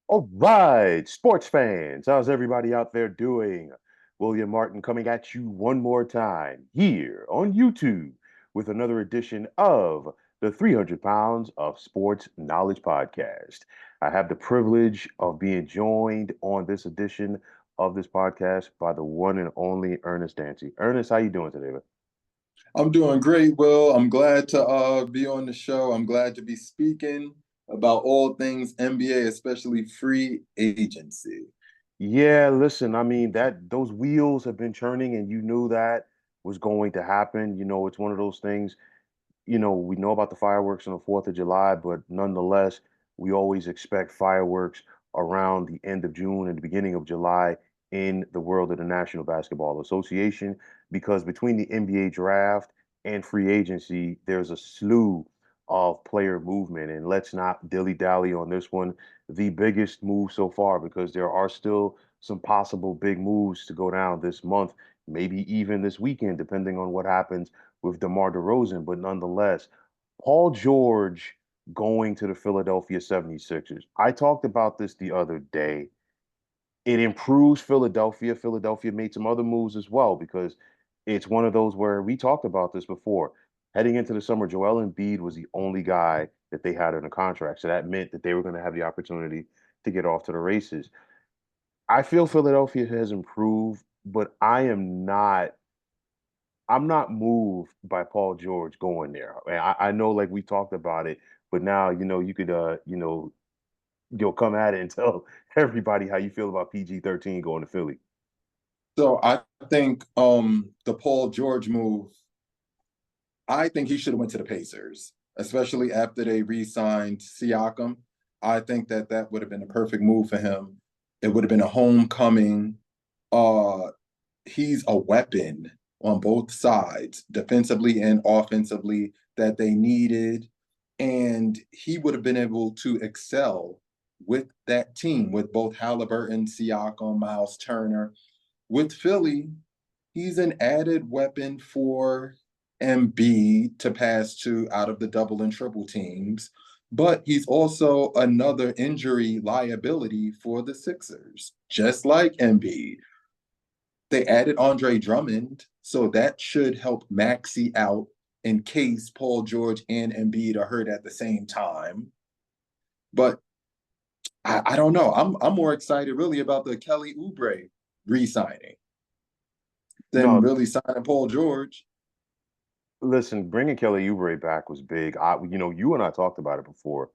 All right, sports fans, how's everybody out there doing? William Martin coming at you one more time here on YouTube with another edition of the 300 Pounds of Sports Knowledge Podcast. I have the privilege of being joined on this edition of this podcast by the one and only Ernest Dancy. Ernest, how you doing today, man? I'm doing great, Will. I'm glad to be on the show. I'm glad to be speaking about all things NBA, especially free agency. Yeah, listen, I mean that those wheels have been churning and you knew that was going to happen. It's one of those things, we know about the fireworks on the 4th of July, but nonetheless, we always expect fireworks around the end of June and the beginning of July in the world of the National Basketball Association, because between the NBA draft and free agency, there's a slew of player movement. And let's not dilly-dally on this one. The biggest move so far, because there are still some possible big moves to go down this month, maybe even this weekend, depending on what happens with DeMar DeRozan, but nonetheless, Paul George going to the Philadelphia 76ers. I talked about this the other day. It improves Philadelphia. Philadelphia made some other moves as well because it's one of those where we talked about this before. Heading into the summer, Joel Embiid was the only guy that they had in a contract. So that meant that they were going to have the opportunity to get off to the races. I feel Philadelphia has improved, but I'm not moved by Paul George going there. I know, like we talked about it, but now you could you'll come at it and tell everybody how you feel about PG-13 going to Philly. So I think the Paul George move, I think he should have went to the Pacers, especially after they re-signed Siakam. I think that that would have been a perfect move for him. It would have been a homecoming. Uh, he's a weapon on both sides, defensively and offensively, that they needed. And he would have been able to excel with that team, with both Halliburton, Siakam, Miles Turner. With Philly, he's an added weapon for Embiid to pass to out of the double and triple teams, but he's also another injury liability for the Sixers, just like Embiid. They added Andre Drummond, so that should help Maxi out in case Paul George and Embiid are hurt at the same time. But I don't know. I'm more excited really about the Kelly Oubre re-signing than No, really signing Paul George. listen, bringing Kelly Oubre back was big. You and I talked about it before.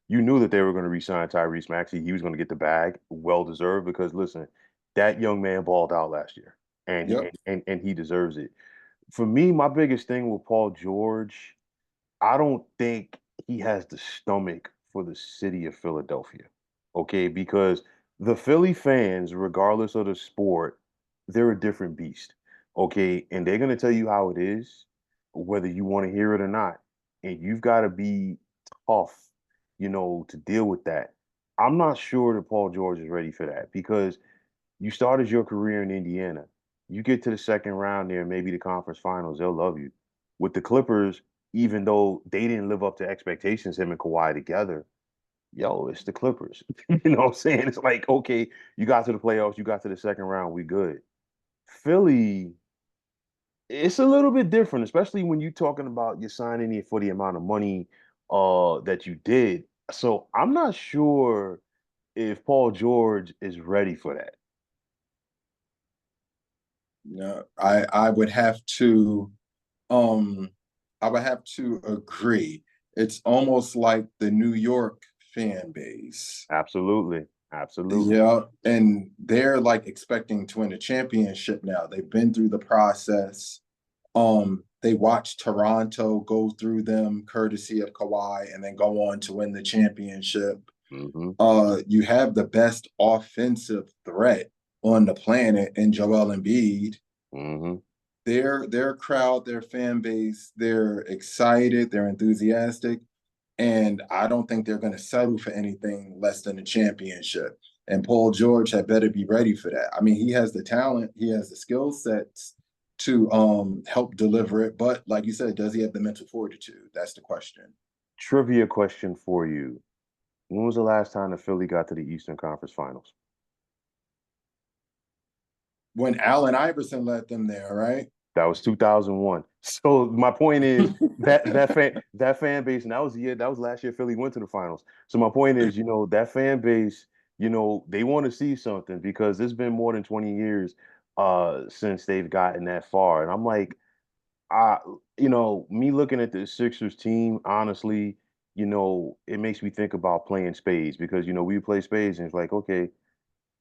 You knew that they were going to re-sign Tyrese Maxey. He was going to get the bag, well deserved. Because listen, that young man balled out last year, and Yep. and he deserves it. For me, my biggest thing with Paul George, I don't think he has the stomach for the city of Philadelphia. Okay, because the Philly fans, regardless of the sport, they're a different beast. Okay, and they're gonna tell you how it is, whether you want to hear it or not. And you've got to be tough, to deal with that. I'm not sure that Paul George is ready for that because you started your career in Indiana. You get to the second round there, maybe the conference finals, they'll love you. With the Clippers, even though they didn't live up to expectations, him and Kawhi together, yo, it's the Clippers. You know what I'm saying? It's like, okay, you got to the playoffs, you got to the second round, we good. Philly, it's a little bit different, especially when you're talking about you signing it for the amount of money that you did. So I'm not sure if Paul George is ready for that. No, I would have to um I would have to agree. It's almost like the New York fan base. Absolutely. Absolutely. Yeah, and they're like expecting to win a championship now. They've been through the process. They watched Toronto go through them courtesy of Kawhi and then go on to win the championship. Hmm. You have the best offensive threat on the planet in Joel Embiid. Hmm. Their crowd, their fan base, they're excited, they're enthusiastic, and I don't think they're going to settle for anything less than a championship. And Paul George had better be ready for that. I mean, he has the talent, he has the skill sets to help deliver it, but like you said, does he have the mental fortitude? That's the question. Trivia question for you. When was the last time the Philly got to the Eastern Conference Finals? When Allen Iverson led them there, right? That was 2001. So my point is that fan base, and that was last year Philly went to the finals. So my point is, that fan base, they want to see something because it's been more than 20 years since they've gotten that far. And I'm like, I me looking at the Sixers team, honestly, it makes me think about playing spades because we play spades and it's like, okay,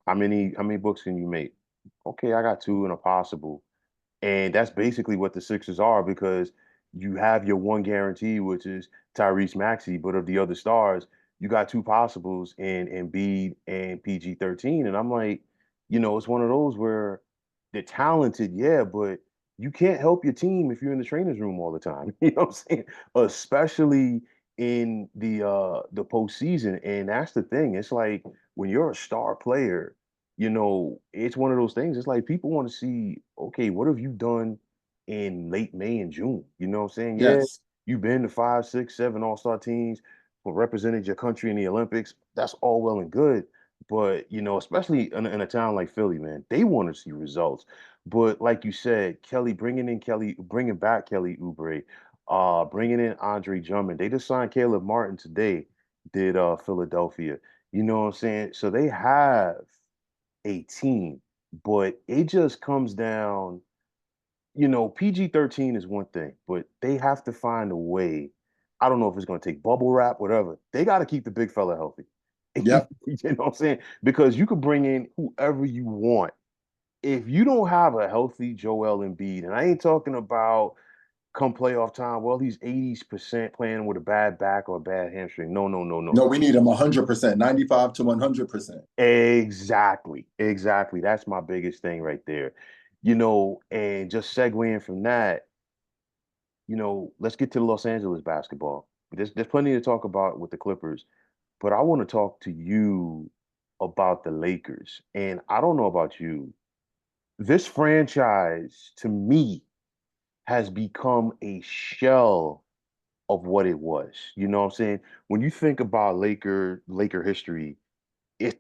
how many books can you make? Okay, I got two and a possible. And that's basically what the Sixers are because you have your one guarantee, which is Tyrese Maxey, but of the other stars, you got two possibles in Embiid and PG-13. And I'm like, it's one of those where they're talented, yeah, but you can't help your team if you're in the trainer's room all the time. You know what I'm saying? Especially in the postseason. And that's the thing. It's like when you're a star player, it's one of those things. It's like people want to see, okay, what have you done in late May and June? You know what I'm saying? Yeah, Yes, you've been to 5, 6, 7 all-star teams, for represented your country in the Olympics. That's all well and good. But, especially in a town like Philly, man, they want to see results. But like you said, bringing back Kelly Oubre, bringing in Andre Drummond. They just signed Caleb Martin today, did Philadelphia. You know what I'm saying? So they have a team, but it just comes down, PG-13 is one thing, but they have to find a way. I don't know if it's going to take bubble wrap, whatever. They got to keep the big fella healthy. You yep. know what I'm saying? Because you could bring in whoever you want. If you don't have a healthy Joel Embiid, and I ain't talking about come playoff time, well, he's 80% playing with a bad back or a bad hamstring. No, no, no, no, No, no. we need him 100%, 95 to 100%. Exactly. Exactly. That's my biggest thing right there. And just segueing from that, let's get to the Los Angeles basketball. There's plenty to talk about with the Clippers, but I want to talk to you about the Lakers. And I don't know about you. This franchise, to me, has become a shell of what it was. You know what I'm saying? When you think about Laker history,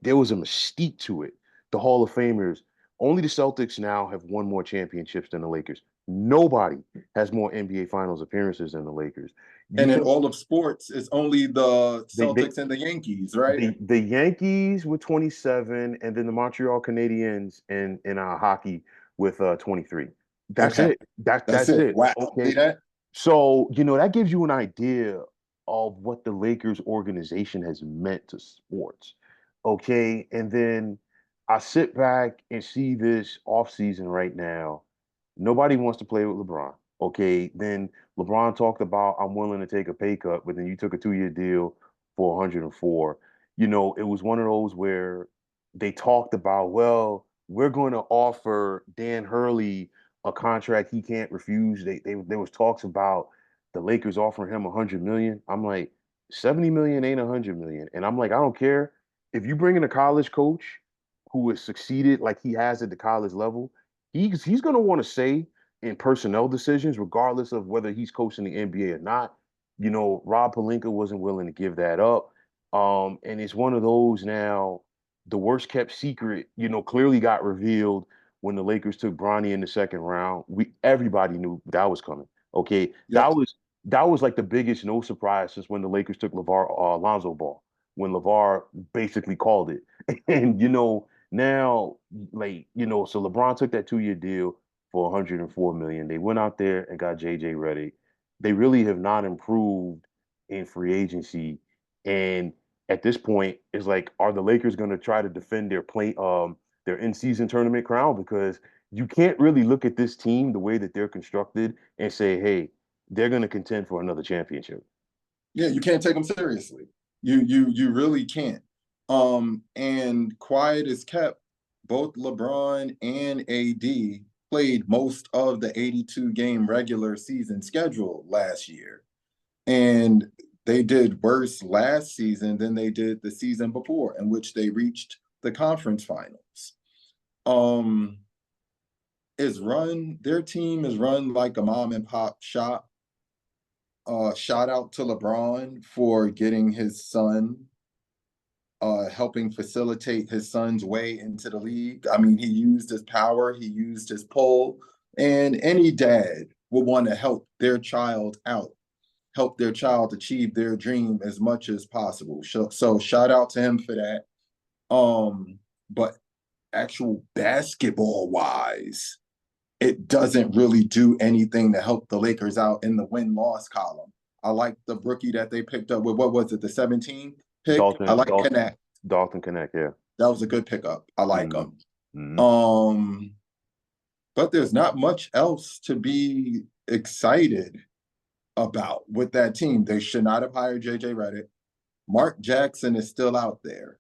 there was a mystique to it. The Hall of Famers, only the Celtics now have won more championships than the Lakers. Nobody has more NBA Finals appearances than the Lakers. You And in can all of sports, it's only the they they Celtics and the Yankees, right? the Yankees with 27, and then the Montreal Canadiens in hockey with 23. That's Okay, it. That that's that's it. it. Wow, Okay. see that? So, that gives you an idea of what the Lakers organization has meant to sports. Okay. And then I sit back and see this offseason right now. Nobody wants to play with LeBron. Okay. Then LeBron talked about, I'm willing to take a pay cut, but then you took a 2-year deal for 104. It was one of those where they talked about, well, we're going to offer Dan Hurley a contract he can't refuse. There was talks about the Lakers offering him 100 million. I'm like, 70 million ain't 100 million. And I'm like, I don't care if you bring in a college coach who has succeeded like he has at the college level, he's going to want to say in personnel decisions, regardless of whether he's coaching the NBA or not. Rob Pelinka wasn't willing to give that up. And it's one of those now, the worst kept secret, clearly got revealed when the Lakers took Bronny in the second round. Everybody knew that was coming. Okay. Yep. That was like the biggest no surprise since when the Lakers took Lonzo Ball, when LeVar basically called it. And now, like, so LeBron took that 2-year deal for 104 million. They went out there and got JJ Redick. They really have not improved in free agency. And at this point, it's like, are the Lakers going to try to defend their in-season tournament crown? Because you can't really look at this team the way that they're constructed and say, hey, they're going to contend for another championship. Yeah, you can't take them seriously. You really can't. And quiet is kept. Both LeBron and AD played most of the 82 game regular season schedule last year. And they did worse last season than they did the season before, in which they reached the conference finals. Um, their team is run like a mom and pop shop. Shout out to LeBron for getting his son helping facilitate his son's way into the league. I mean, he used his power, he used his pull, and any dad will want to help their child out, help their child achieve their dream as much as possible. So shout out to him for that. But actual basketball wise, it doesn't really do anything to help the Lakers out in the win-loss column. I like the rookie that they picked up with, what was it, the 17th pick? I Dalton, like Dalton, Connect. Dalton Connect, yeah. That was a good pickup. I like Mm-hmm. him. Mm-hmm. Um, but there's not much else to be excited about with that team. They should not have hired JJ Redick. Mark Jackson is still out there.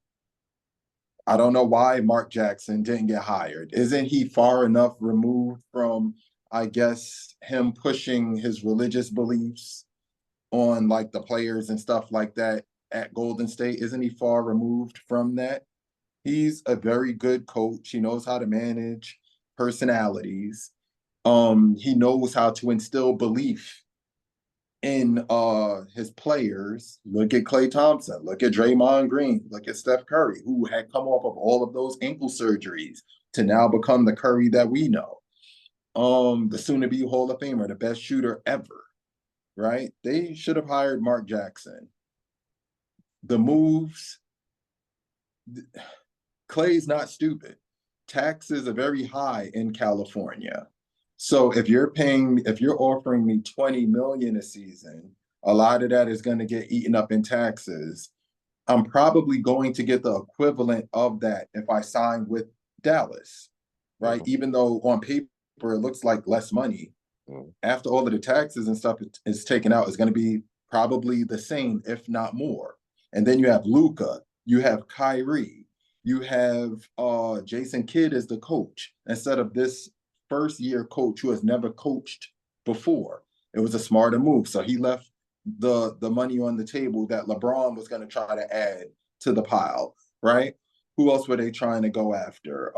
I don't know why Mark Jackson didn't get hired. Isn't he far enough removed from, I guess, him pushing his religious beliefs on like the players and stuff like that at Golden State? Isn't he far removed from that? He's a very good coach. He knows how to manage personalities. He knows how to instill belief in his players. Look at Klay Thompson, look at Draymond Green, look at Steph Curry, who had come off of all of those ankle surgeries to now become the Curry that we know. The soon to be Hall of Famer, the best shooter ever, right? They should have hired Mark Jackson. The moves, Clay's not stupid. Taxes are very high in California. So if you're offering me 20 million a season, a lot of that is going to get eaten up in taxes. I'm probably going to get the equivalent of that if I sign with Dallas, right? Mm-hmm. Even though on paper it looks like less money, Mm-hmm. after all of the taxes and stuff is taken out, it's going to be probably the same, if not more. And then you have Luca, you have Kyrie, you have Jason Kidd as the coach instead of this first year coach who has never coached before. It was a smarter move. So he left the money on the table that LeBron was going to try to add to the pile, right? Who else were they trying to go after?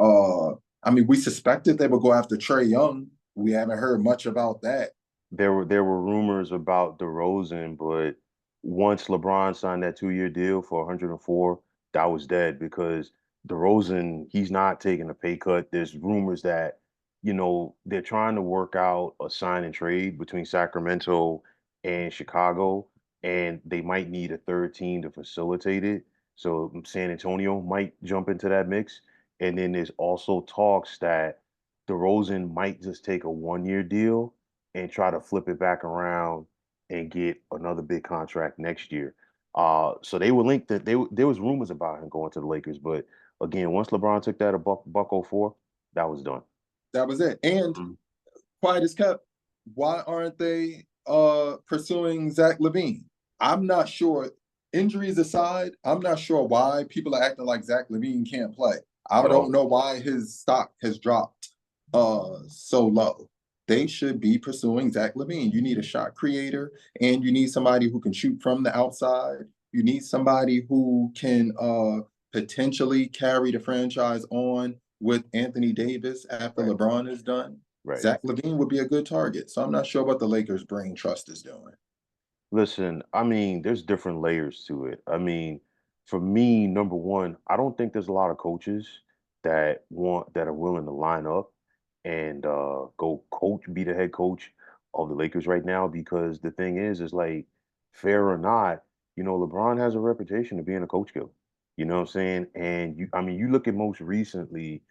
I mean, we suspected they would go after Trae Young. We haven't heard much about that. There were rumors about DeRozan, but once LeBron signed that 2-year deal for 104, that was dead because DeRozan, he's not taking a pay cut. There's rumors that, they're trying to work out a sign and trade between Sacramento and Chicago, and they might need a third team to facilitate it. So San Antonio might jump into that mix. And then there's also talks that DeRozan might just take a 1-year deal and try to flip it back around and get another big contract next year. So they were linked that there was rumors about him going to the Lakers, but again, once LeBron took that a buck 04, that was done. That was it. And Mhm. quiet as kept, why aren't they pursuing Zach LaVine? I'm not sure. Injuries aside, I'm not sure why people are acting like Zach LaVine can't play. I At don't all. know why his stock has dropped so low. They should be pursuing Zach LaVine. You need a shot creator, and you need somebody who can shoot from the outside. You need somebody who can potentially carry the franchise on with Anthony Davis after Right, LeBron is done. right. Zach LaVine would be a good target. So I'm not sure what the Lakers brain trust is doing. Listen, I mean, there's different layers to it. I mean, for me, number one, I don't think there's a lot of coaches that are willing to line up and go coach, be the head coach of the Lakers right now because the thing is like, fair or not, LeBron has a reputation of being a coach killer. You know what I'm saying? And I mean, you look at most recently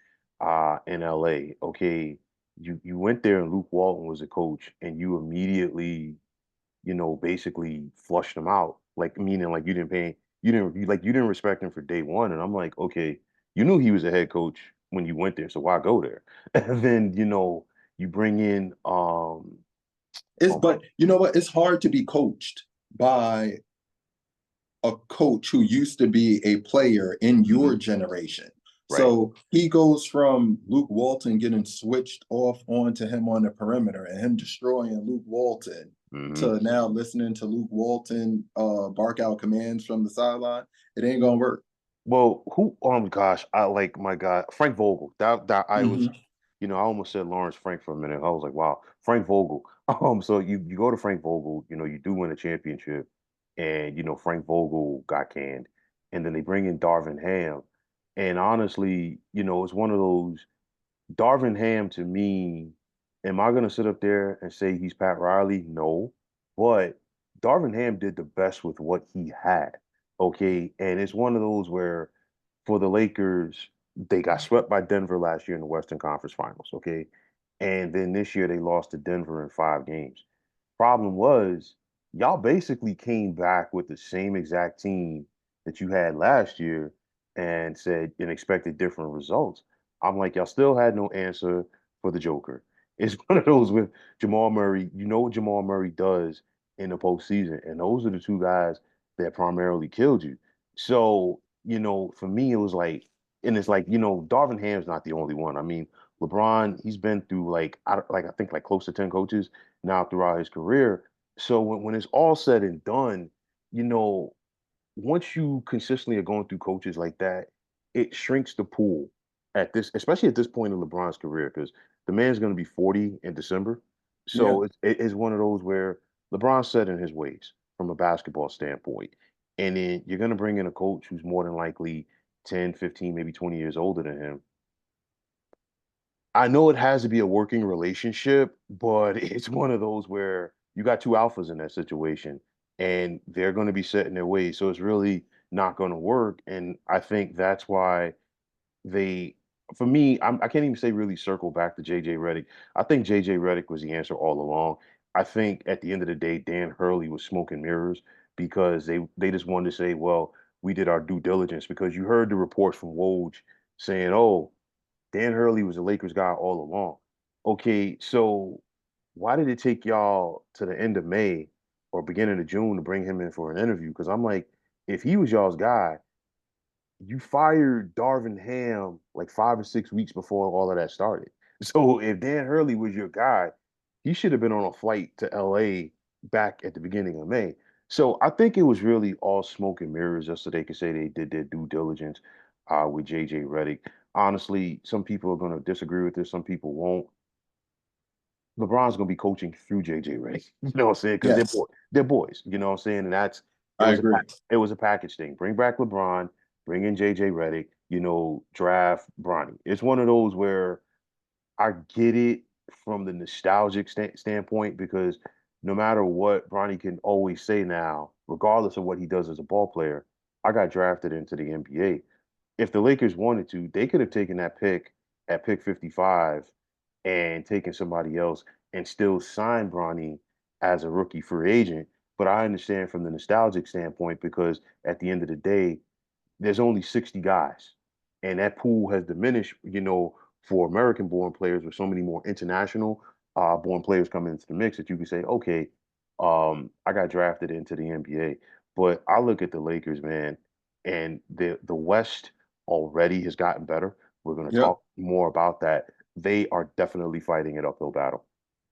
in LA, okay, you went there and Luke Walton was a coach and you immediately basically flushed him out. Like meaning like you didn't respect him for day one. And I'm like, okay, you knew he was a head coach when you went there, so why go there? And then, you bring in It's oh my but you know what? It's hard to be coached by a coach who used to be a player in your mhm, generation. right. So he goes from Luke Walton getting switched off onto him on the perimeter and him destroying Luke Walton Hmm. to now listening to Luke Walton bark out commands from the sideline. It ain't gonna work. Well, who oh my gosh, I like my God, Frank Vogel. That I was, Mm-hmm. I almost said Lawrence Frank for a minute. I was like, wow, Frank Vogel. So you go to Frank Vogel, you do win a championship, and Frank Vogel got canned. and then they bring in Darvin Ham. And honestly, it's one of those. Darvin Ham to me, am I gonna sit up there and say he's Pat Riley? No. But Darvin Ham did the best with what he had. Okay. And it's one of those where for the Lakers, they got swept by Denver last year in the Western Conference Finals. Okay. And then this year they lost to Denver in 5 games. Problem was, y'all basically came back with the same exact team that you had last year and said and expected different results. I'm like, y'all still had no answer for the Joker. It's one of those with Jamal Murray. You know what Jamal Murray does in the postseason, and those are the two guys that primarily killed you. So, for me, it was like, and it's like, Darvin Ham's not the only one. I mean, LeBron, he's been through I think like close to 10 coaches now throughout his career. So when it's all said and done, you know, once you consistently are going through coaches like that, it shrinks the pool at this, especially at this point in LeBron's career, because the man's going to be 40 in December. Yeah. So it's one of those where LeBron's set in his ways from a basketball standpoint. And then you're going to bring in a coach who's more than likely 10, 15, maybe 20 years older than him. I know it has to be a working relationship, but it's one of those where you got two alphas in that situation and they're going to be set in their ways. So it's really not going to work. And I think that's why they, for me, I can't even say really circle back to JJ Redick. I think JJ Redick was the answer all along. I think at the end of the day, Dan Hurley was smoke and mirrors because they just wanted to say, well, we did our due diligence because you heard the reports from Woj saying, oh, Dan Hurley was a Lakers guy all along. Okay, so why did it take y'all to the end of May or beginning of June to bring him in for an interview? Because I'm like, if he was y'all's guy, you fired Darvin Ham like 5 or 6 weeks before all of that started. So if Dan Hurley was your guy, he should have been on a flight to LA back at the beginning of May. So I think it was really all smoke and mirrors just so they could say they did their due diligence with JJ Redick. Honestly, some people are going to disagree with this, some people won't. LeBron's going to be coaching through JJ Redick. You know what I'm saying? Because Yes, they're boys. You know what I'm saying? And it I was agree. it was a package thing. Bring back LeBron, bring in JJ Redick. Draft Bronny. It's one of those where I get it from the nostalgic standpoint because no matter what Bronny can always say now, regardless of what he does as a ball player, I got drafted into the NBA. If the Lakers wanted to, they could have taken that pick at pick 55 and taken somebody else and still signed Bronny as a rookie free agent. But I understand from the nostalgic standpoint because at the end of the day, there's only 60 guys. And that pool has diminished, for American born players with so many more international born players coming into the mix that you can say, okay, I got drafted into the NBA. But I look at the Lakers, man, and the West already has gotten better. We're going to Yep, talk more about that. They are definitely fighting an uphill battle.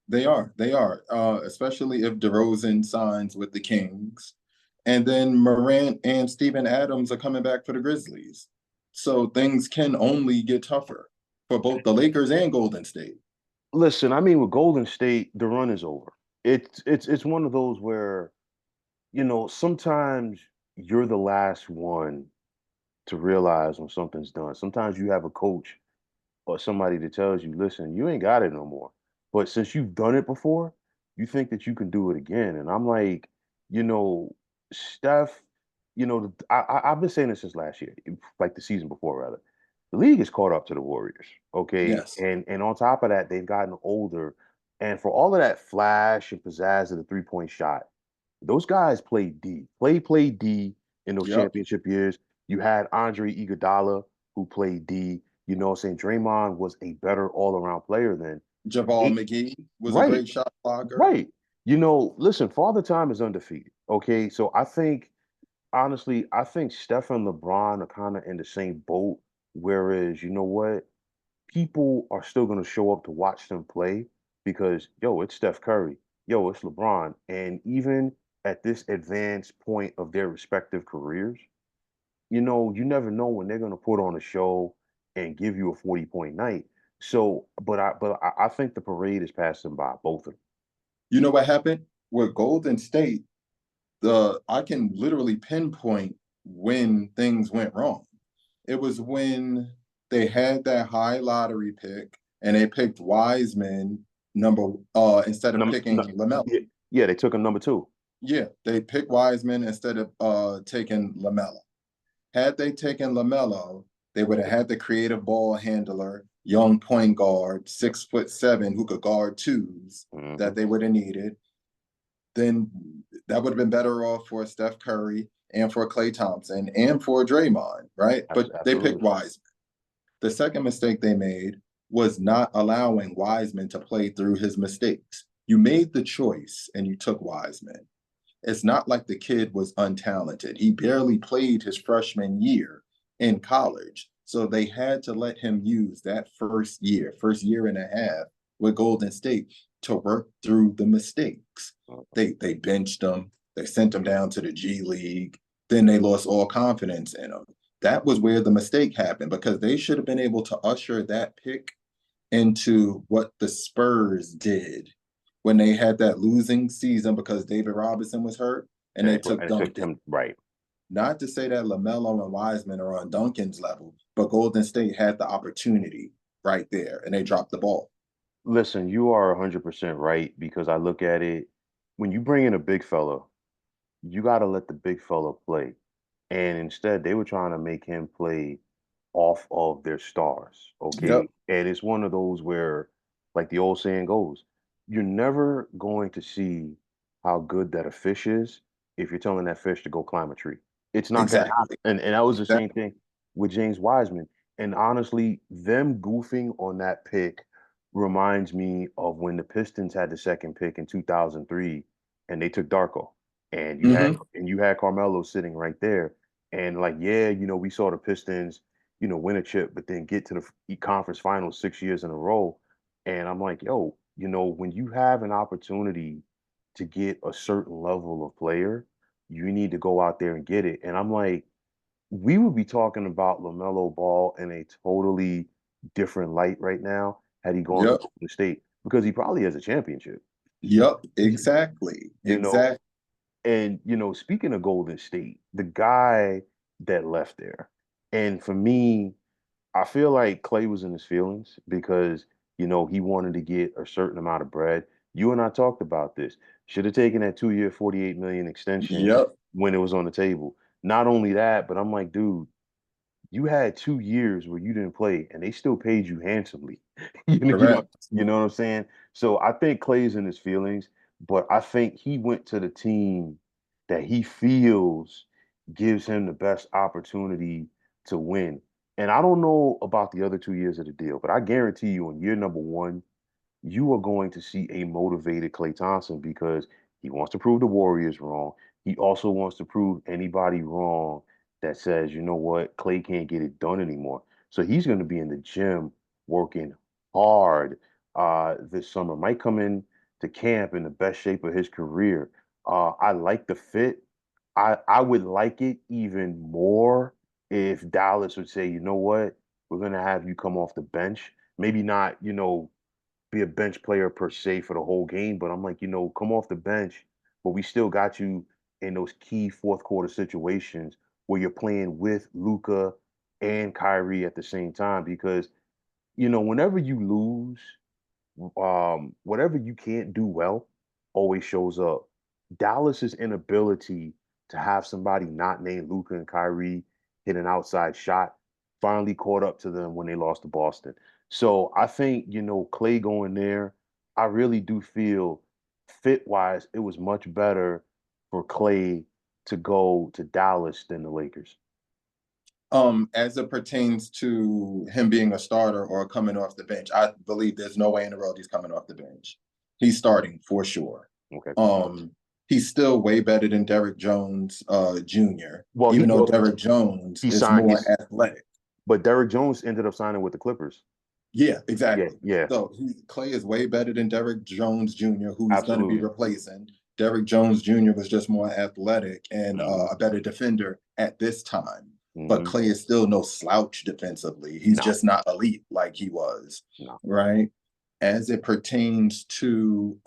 they are. They are. Especially if DeRozan signs with the Kings. And then Morant and Steven Adams are coming back for the Grizzlies. So things can only get tougher for both the Lakers and Golden State. Listen, I mean, with Golden State, the run is over. It's one of those where sometimes you're the last one to realize when something's done. Sometimes you have a coach or somebody that tells you, listen, you ain't got it no more. But since you've done it before, you think that you can do it again. And I'm like, you know, Steph, I've been saying this since last year, like the season before, rather. The league is caught up to the Warriors, okay? Yes. And on top of that, they've gotten older. And for all of that flash and pizzazz of the 3-point shot, those guys played D. Played D in those Yep. championship years. You had Andre Iguodala who played D. You know what I'm saying? Draymond was a better all-around player than Javal eight. McGee was a Right, great shot blocker. right. Listen, Father Time is undefeated. Okay. So I think, honestly, I think Steph and LeBron are kind of in the same boat. Whereas, you know what? People are still going to show up to watch them play because, yo, it's Steph Curry. Yo, it's LeBron. And even at this advanced point of their respective careers, you never know when they're going to put on a show and give you a 40-point night. So, but I think the parade is passing by both of them. You know what happened with Golden State? The I can literally pinpoint when things went wrong. It was when they had that high lottery pick and they picked Wiseman number instead of Num, picking num, LaMelo. yeah, yeah, they took him number two. Yeah, they picked Wiseman instead of taking LaMelo. Had they taken LaMelo, they would have had the creative ball handler, young point guard, 6'7", who could guard twos that Hmm. they would have needed. Then that would have been better off for Steph Curry and for Klay Thompson and for Draymond, right? But they picked Absolutely. Wiseman. The second mistake they made was not allowing Wiseman to play through his mistakes. You made the choice and you took Wiseman. It's not like the kid was untalented. He barely played his freshman year in college. So they had to let him use that first year and a half with Golden State to work through the mistakes. They benched him, they sent him down to the G League, then they lost all confidence in him. That was where the mistake happened because they should have been able to usher that pick into what the Spurs did when they had that losing season because David Robinson was hurt and they took And it took Duncan. him right. Not to say that LaMelo and Wiseman are on Duncan's level, but Golden State had the opportunity right there and they dropped the ball. Listen, you are 100% right because I look at it when you bring in a big fella, you got to let the big fella play. And instead, they were trying to make him play off of their stars. Yep, Okay. And it's one of those where, like the old saying goes, you're never going to see how good that a fish is if you're telling that fish to go climb a tree. It's not going to happen. exactly. And that was the same Exactly. thing with James Wiseman. And honestly, them goofing on that pick reminds me of when the Pistons had the second pick in 2003 and they took Darko. Mm-hmm. And you had Carmelo sitting right there. And like, yeah, we saw the Pistons, win a chip, but then get to the conference finals 6 years in a row. And I'm like, yo, when you have an opportunity to get a certain level of player, you need to go out there and get it. And I'm like, we would be talking about LaMelo Ball in a totally different light right now had he gone to Yep. Golden State because he probably has a championship. Yep. Exactly. You know, Exactly. and speaking of Golden State, the guy that left there, and for me, I feel like Clay was in his feelings because, he wanted to get a certain amount of bread. You and I talked about this. Should have taken that 2 year, 48 million extension Yep. when it was on the table. Not only that, but I'm like, dude, you had 2 years where you didn't play and they still paid you handsomely. you know, you know, Correct. you know what I'm saying? So I think Clay's in his feelings, but I think he went to the team that he feels gives him the best opportunity to win. And I don't know about the other 2 years of the deal, but I guarantee you on year number one, you are going to see a motivated Klay Thompson because he wants to prove the Warriors wrong. He also wants to prove anybody wrong that says, you know what, Klay can't get it done anymore. So he's going to be in the gym working hard this summer. Might come in to camp in the best shape of his career. I like the fit. I would like it even more if Dallas would say, you know what, we're going to have you come off the bench. Maybe not, be a bench player per se for the whole game, but I'm like, come off the bench, but we still got you in those key fourth quarter situations where you're playing with Luca and Kyrie at the same time. Because, whenever you lose, whatever you can't do well always shows up. Dallas's inability to have somebody not named Luca and Kyrie hit an outside shot finally caught up to them when they lost to Boston. So I think, Clay going there, I really do feel fit wise, it was much better for Clay to go to Dallas than the Lakers. As it pertains to him being a starter or coming off the bench, I believe there's no way in the world he's coming off the bench. He's starting for sure. Okay. Um, he's still way better than Derrick Jones, Jr., Well, even though Derrick Jones he is signed more he's athletic. but Derrick Jones ended up signing with the Clippers. Yeah, Yeah, exactly. yeah, So Clay is way better than Derrick Jones Jr., who he's going to be absolutely. replacing. Derrick Jones Jr. was just more athletic and Hmm. a better defender at this time. But Hmm. Clay is still no slouch defensively. He's No, just not elite like he was, no. right? As it pertains to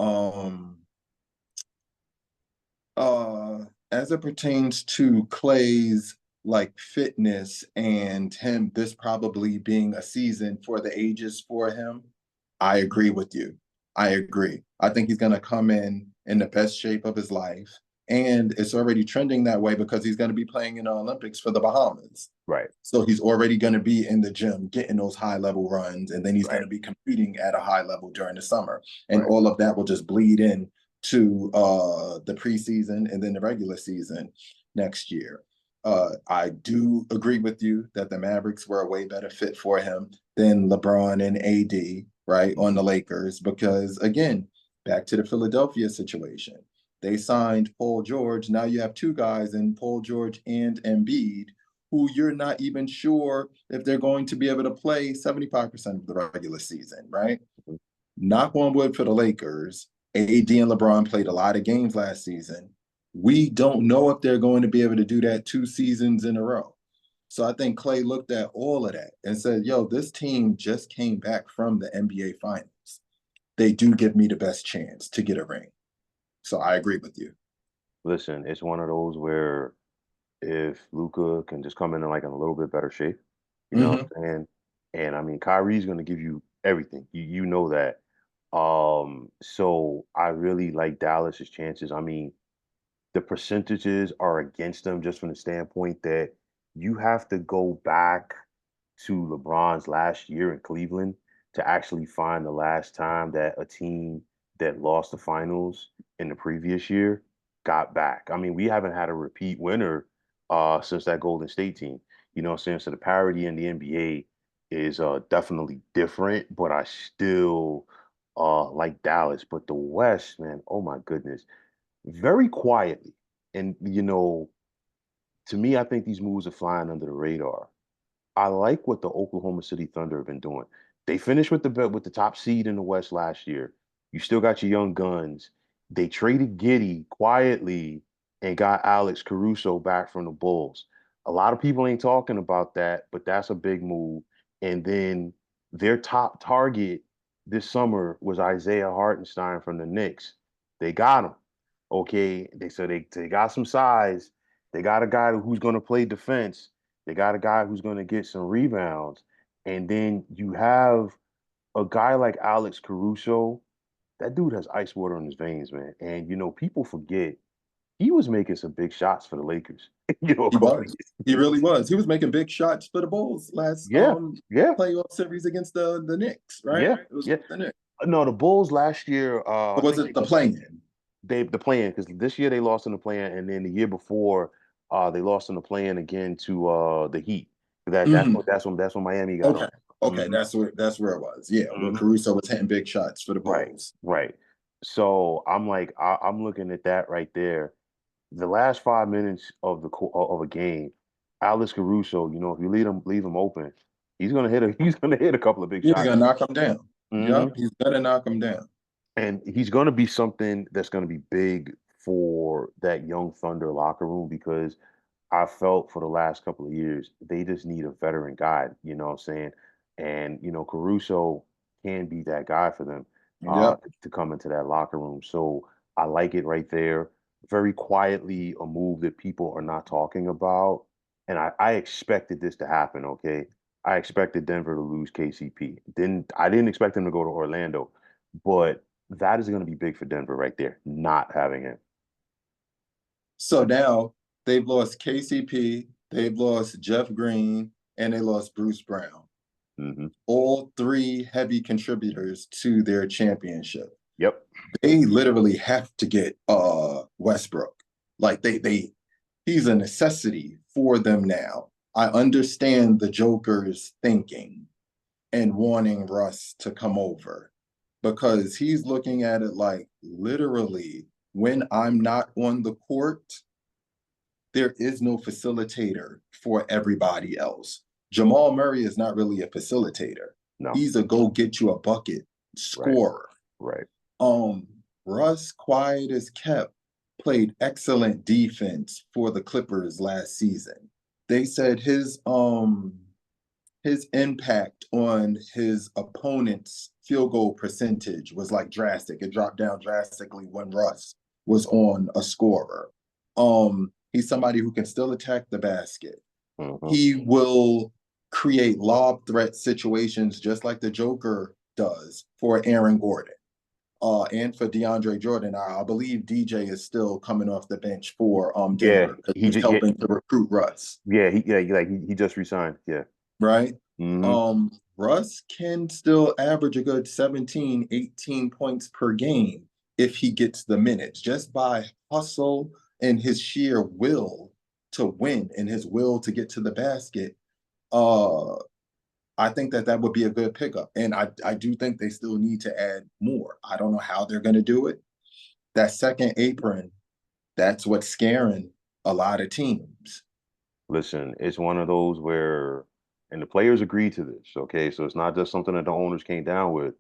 uh as it pertains to Clay's like fitness and him this probably being a season for the ages for him, I agree with you. I agree. I think he's going to come in the best shape of his life. And it's already trending that way because he's going to be playing in the Olympics for the Bahamas. Right, So he's already going to be in the gym getting those high level runs. And then he's going right, to be competing at a high level during the summer. And right. all of that will just bleed in to the preseason and then the regular season next year. I do agree with you that the Mavericks were a way better fit for him than LeBron and AD, right, on Mhm. the Lakers, because again, back to the Philadelphia situation. They signed Paul George. Now you have two guys in Paul George and Embiid who you're not even sure if they're going to be able to play 75% of the regular season, right? Knock on wood for the Lakers. AD and LeBron played a lot of games last season. We don't know if they're going to be able to do that 2 seasons in a row. So I think Clay looked at all of that and said, yo, this team just came back from the NBA Finals. They do give me the best chance to get a ring. So I agree with you. Listen, it's one of those where if Luca can just come in like in a little bit better shape, you know Mm-hmm. what I'm saying? And I mean, Kyrie's going to give you everything. You know that. So I really like Dallas's chances. I mean, the percentages are against them just from the standpoint that you have to go back to LeBron's last year in Cleveland to actually find the last time that a team that lost the finals in the previous year got back. I mean, we haven't had a repeat winner since that Golden State team. You know what I'm saying? So the parity in the NBA is definitely different, but I still like Dallas. But the West, man, oh my goodness, very quietly. And to me, I think these moves are flying under the radar. I like what the Oklahoma City Thunder have been doing. They finished with the top seed in the West last year. You still got your young guns. They traded Giddy quietly and got Alex Caruso back from the Bulls. A lot of people ain't talking about that, but that's a big move. And then their top target this summer was Isaiah Hartenstein from the Knicks. They got him. Okay, they got some size. They got a guy who's going to play defense. They got a guy who's going to get some rebounds. And then you have a guy like Alex Caruso. That dude has ice water in his veins, man. And, people forget he was making some big shots for the Lakers, a He couple of was. He years. really was. He was making big shots for the Bulls last Yeah, yeah, playoff series against the Knicks, right? yeah, It was yeah. the Knicks. No, the Bulls last year, Or I was think it the play-in? the play-in because this year they lost in the play-in, and then the year before, they lost in the play-in again to the Heat. Mhm. That's when Miami got Okay. on. Okay, Hmm. that's where it was. Yeah, when Hmm. Caruso was hitting big shots for the Right, Bulls. right. So I'm like, I'm looking at that right there. The last 5 minutes of a game, Alex Caruso, if you leave him open, he's gonna hit a couple of big Yeah, he's shots. gonna knock him down. Hmm. Yep, he's gonna knock him down. And he's gonna be something that's gonna be big for that young Thunder locker room because I felt for the last couple of years they just need a veteran guy, you know what I'm saying? And Caruso can be that guy for them Yep. to come into that locker room. So I like it right there. Very quietly, a move that people are not talking about. And I expected this to happen, okay? I expected Denver to lose KCP. I didn't expect him to go to Orlando, but that is going to be big for Denver right there, not having him. So now they've lost KCP, they've lost Jeff Green, and they lost Bruce Brown. Hmm. All three heavy contributors to their championship. Yep. They literally have to get Westbrook. Like they he's a necessity for them now. I understand the Joker's thinking and wanting Russ to come over because he's looking at it like literally when I'm not on the court, there is no facilitator for everybody else. Jamal Murray is not really a facilitator. No. He's a go get you a bucket Right. scorer. Right. Um, Russ, quiet as kept, played excellent defense for the Clippers last season. They said his impact on his opponent's field goal percentage was like drastic. It dropped down drastically when Russ was on a scorer. He's somebody who can still attack the basket. Hmm. He will create lob threat situations just like the Joker does for Aaron Gordon. And for DeAndre Jordan, I believe DJ is still coming off the bench for Yeah, Denver because he's yeah, helping to recruit Russ, he just resigned. Yeah. right? Hmm. Russ can still average a good 17, 18 points per game if he gets the minutes, just by hustle and his sheer will to win and his will to get to the basket. Uh, I think that that would be a good pickup. And I do think they still need to add more. I don't know how they're going to do it. That second apron, that's what's scaring a lot of teams. Listen, it's one of those where, and the players agreed to this, okay? So it's not just something that the owners came down with.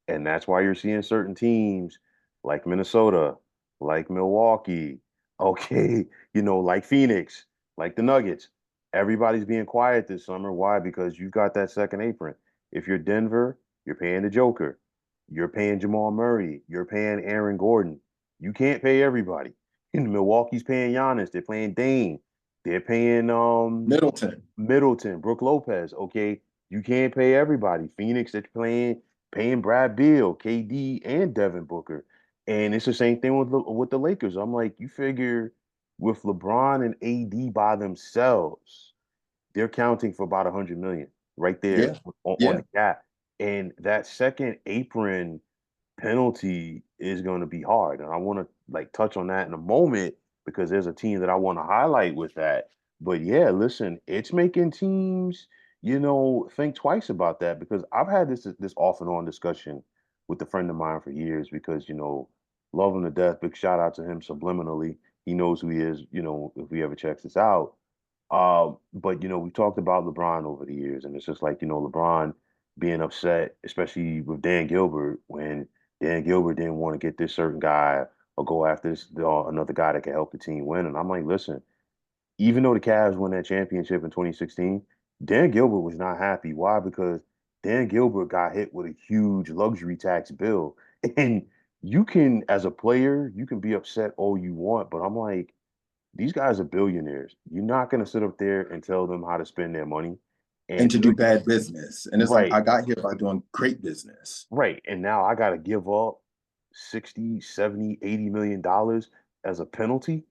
And that's why you're seeing certain teams like Minnesota, like Milwaukee, okay, like Phoenix, like the Nuggets. Everybody's being quiet this summer. Why? Because you've got that second apron. If you're Denver, you're paying the Joker. You're paying Jamal Murray. You're paying Aaron Gordon. You can't pay everybody. And Milwaukee's paying Giannis. They're paying Dame. They're paying Middleton. Middleton, Brooke Lopez. Okay, you can't pay everybody. Phoenix, they're paying Brad Beal, KD, and Devin Booker, and it's the same thing with the Lakers. I'm like, you figure with LeBron and AD by themselves, they're counting for about 100 million right there Yeah. on Yeah. the cap, and that second apron penalty is going to be hard. And I want to like touch on that in a moment because there's a team that I want to highlight with that. But yeah, listen, it's making teams, think twice about that because I've had this off and on discussion with a friend of mine for years because, love him to death. Big shout out to him subliminally. He knows who he is, if he ever checks this out. But we talked about LeBron over the years, and it's just like, LeBron being upset, especially with Dan Gilbert, when Dan Gilbert didn't want to get this certain guy or go after another guy that could help the team win. And I'm like, listen, even though the Cavs won that championship in 2016, Dan Gilbert was not happy. Why? Because Dan Gilbert got hit with a huge luxury tax bill. And you can, as a player, you can be upset all you want, but I'm like, these guys are billionaires. You're not going to sit up there and tell them how to spend their money. And And to do bad business. And it's like, right, I got here by doing great business. right. And now I got to give up 60, 70, 80 million dollars as a penalty.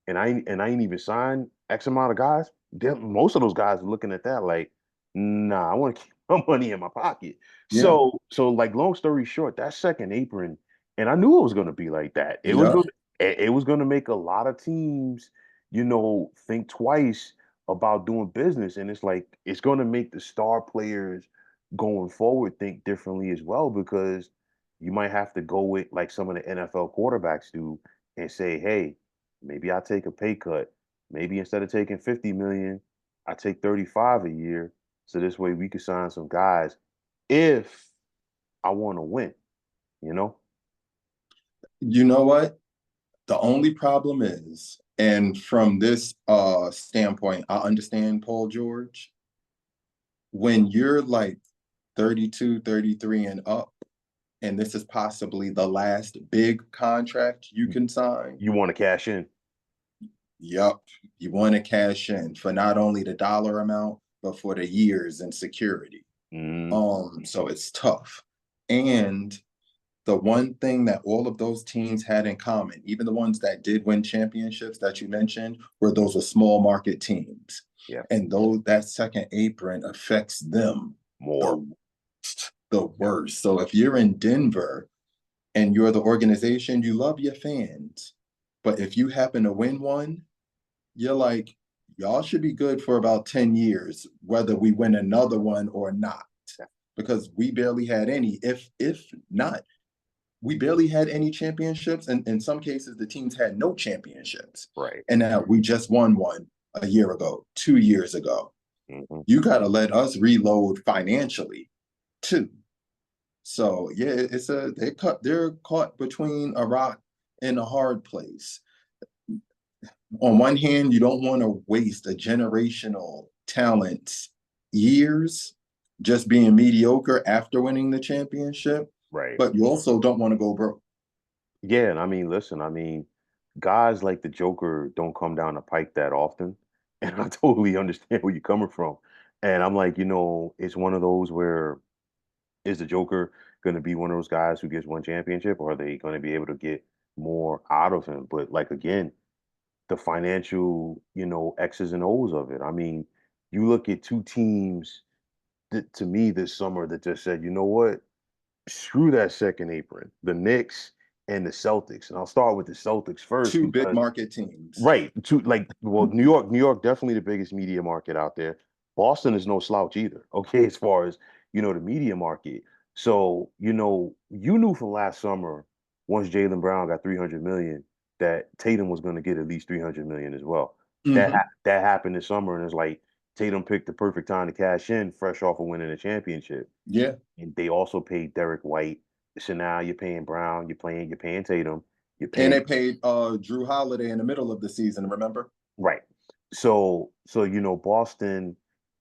And I ain't even signed X amount of guys. Most of those guys are looking at that like, nah, I want to keep my money in my pocket. Yeah. So like long story short, that second apron, and I knew it was gonna be like that. Yeah. It was gonna make a lot of teams, think twice about doing business. And it's like it's gonna make the star players going forward think differently as well, because you might have to go with like some of the NFL quarterbacks do and say, hey, maybe I take a pay cut. Maybe instead of taking 50 million, I take 35 a year. So this way we could sign some guys if I want to win, you know? You know what? The only problem is, and from this standpoint, I understand Paul George. When you're like 32, 33 and up, and this is possibly the last big contract you You, can sign, you want to cash in. yep, you want to cash in for not only the dollar amount, but for the years and security. Mm, So it's tough. And the one thing that all of those teams had in common, even the ones that did win championships that you mentioned, were those were small market teams. yeah, And those that second apron affects them more. the the worst. So if you're in Denver and you're the organization, you love your fans. But if you happen to win one, you're like, y'all should be good for about 10 years, whether we win another one or not. Because we barely had any, if not, we barely had any championships. And in some cases, the teams had no championships. Right. And now we just won one a year ago, 2 years ago. Hmm. You got to let us reload financially too. So yeah, they're caught between a rock and a hard place. On one hand, you don't want to waste a generational talent's years just being mediocre after winning the championship, Right. but you also don't want to go broke. Yeah, and I mean, listen, guys like the Joker don't come down the pike that often. And I totally understand where you're coming from. And I'm like, it's one of those where is the Joker going to be one of those guys who gets one championship, or are they going to be able to get more out of him? But like again, the financial, X's and O's of it. I mean, you look at two teams that to me this summer that just said, you know what, screw that second apron, the Knicks and the Celtics. And I'll start with the Celtics first Two big because market teams. right. To like, well, New York, definitely the biggest media market out there. Boston is no slouch either. Okay, as far as the media market. So you knew from last summer once Jaylen Brown got 300 million that Tatum was going to get at least 300 million as well. Hmm. That happened this summer, and it's like Tatum picked the perfect time to cash in, fresh off of winning a championship. Yeah. And they also paid Derek White. So now you're paying Brown, you're paying Tatum, you're And paying they paid Drew Holiday in the middle of the season, remember? right. So Boston,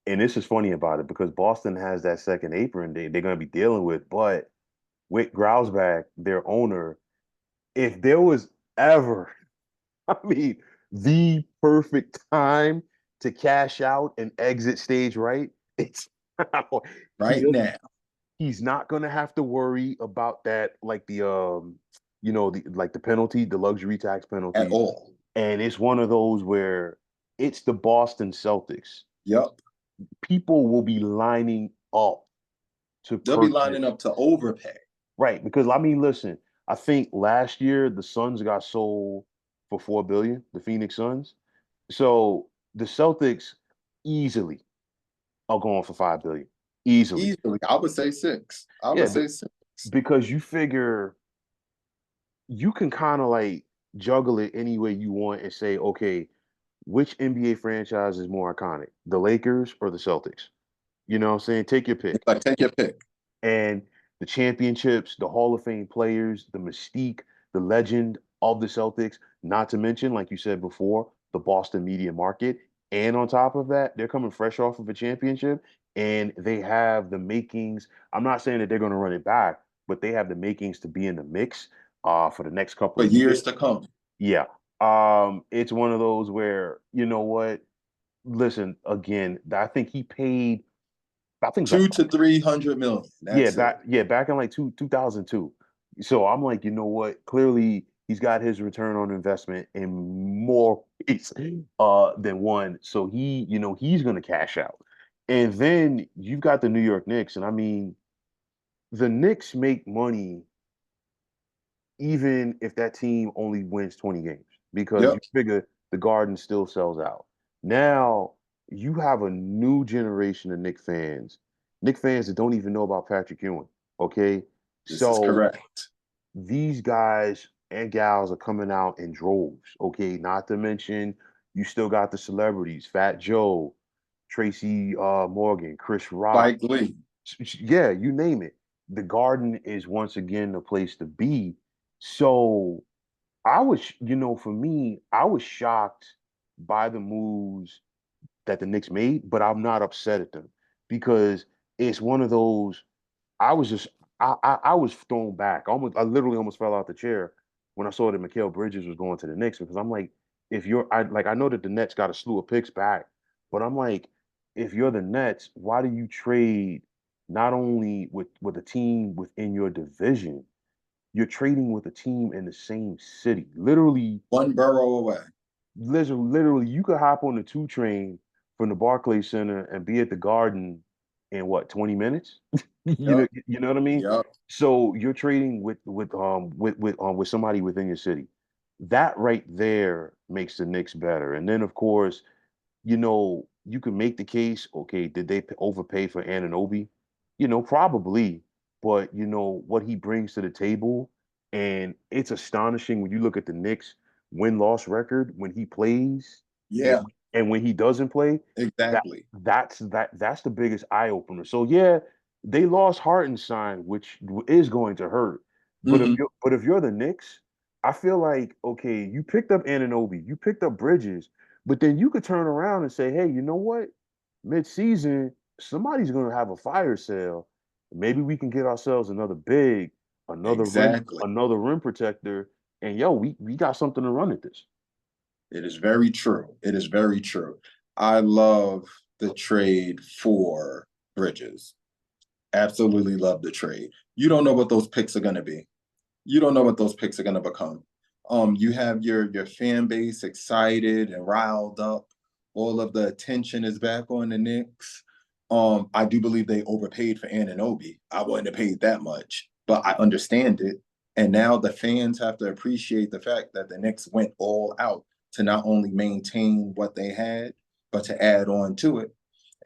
and this is funny about it because Boston has that second apron they're going to be dealing with, but with Grausback, their owner, if there was ever, I mean, the perfect time to cash out and exit stage right, it's he Right does, now he's not going to have to worry about that like the penalty, the luxury tax at penalties, all. and it's one of those where it's the Boston Celtics. Yep. People will be lining up to They'll be lining purchase. up to overpay. Right, because I mean, listen, I think last year the Suns got sold for 4 billion, the Phoenix Suns. So the Celtics easily are going for 5 billion. Easily. Easily. I would say six. I Yeah, would say six. because you figure you can kind of like juggle it any way you want and say, okay, which NBA franchise is more iconic, the Lakers or the Celtics? You know what I'm saying? Take your It's pick. like take your pick. And the championships, the Hall of Fame players, the mystique, the legend of the Celtics, not to mention, like you said before, the Boston media market. And on top of that, they're coming fresh off of a championship and they have the makings. I'm not saying that they're going to run it back, but they have the makings to be in the mix for the next couple For of years. years to come. Yeah. It's one of those where, you know what? Listen, again, I think he paid, I think it's like 2 to 300 million. That's it. back in like 2002. So I'm like, you know what? Clearly, he's got his return on investment in more ways than one. So he's gonna cash out. And then you've got the New York Knicks, and I mean, the Knicks make money even if that team only wins 20 games because you Yep. figure the Garden still sells out. Now you have a new generation of Knicks fans that don't even know about Patrick Ewing. Okay. This is So correct. these guys and gals are coming out in droves. Okay. Not to mention, you still got the celebrities, Fat Joe, Tracy Morgan, Chris Rock. Spike Lee. Yeah, you name it. The Garden is once again the place to be. So for me, I was shocked by the moves that the Knicks made, but I'm not upset at them because it's one of those. I was just, I was thrown back. I literally almost fell out the chair when I saw that Mikal Bridges was going to the Knicks because I'm like, I know that the Nets got a slew of picks back, but I'm like, if you're the Nets, why do you trade not only with a team within your division, you're trading with a team in the same city. One borough away. Literally, you could hop on the two train from the Barclays Center and be at the Garden in what 20 minutes. Yep. You know what I mean. Yep. So you're trading with somebody within your city. That right there makes the Knicks better. And then of course you can make the case, okay, did they overpay for Anunoby? Probably, but what he brings to the table, and it's astonishing when you look at the Knicks win-loss record when he plays and Yeah. and when he doesn't play, that Exactly. that's the biggest eye opener. So yeah, they lost Hartenstein, which is going to hurt. But if Hmm. you're the Knicks, I feel like okay, you picked up Anunoby, you picked up Bridges, but then you could turn around and say, hey, you know what? Mid-season, somebody's going to have a fire sale. Maybe we can get ourselves another big, Exactly. another rim protector, and yo, we got something to run at this. It is very true. It is very true. I love the trade for Bridges. Absolutely love the trade. You don't know what those picks are going to be. You don't know what those picks are going to become. You have your fan base excited and riled up. All of the attention is back on the Knicks. I do believe they overpaid for Anunoby. I wouldn't have paid that much, but I understand it. And now the fans have to appreciate the fact that the Knicks went all out to not only maintain what they had, but to add on to it.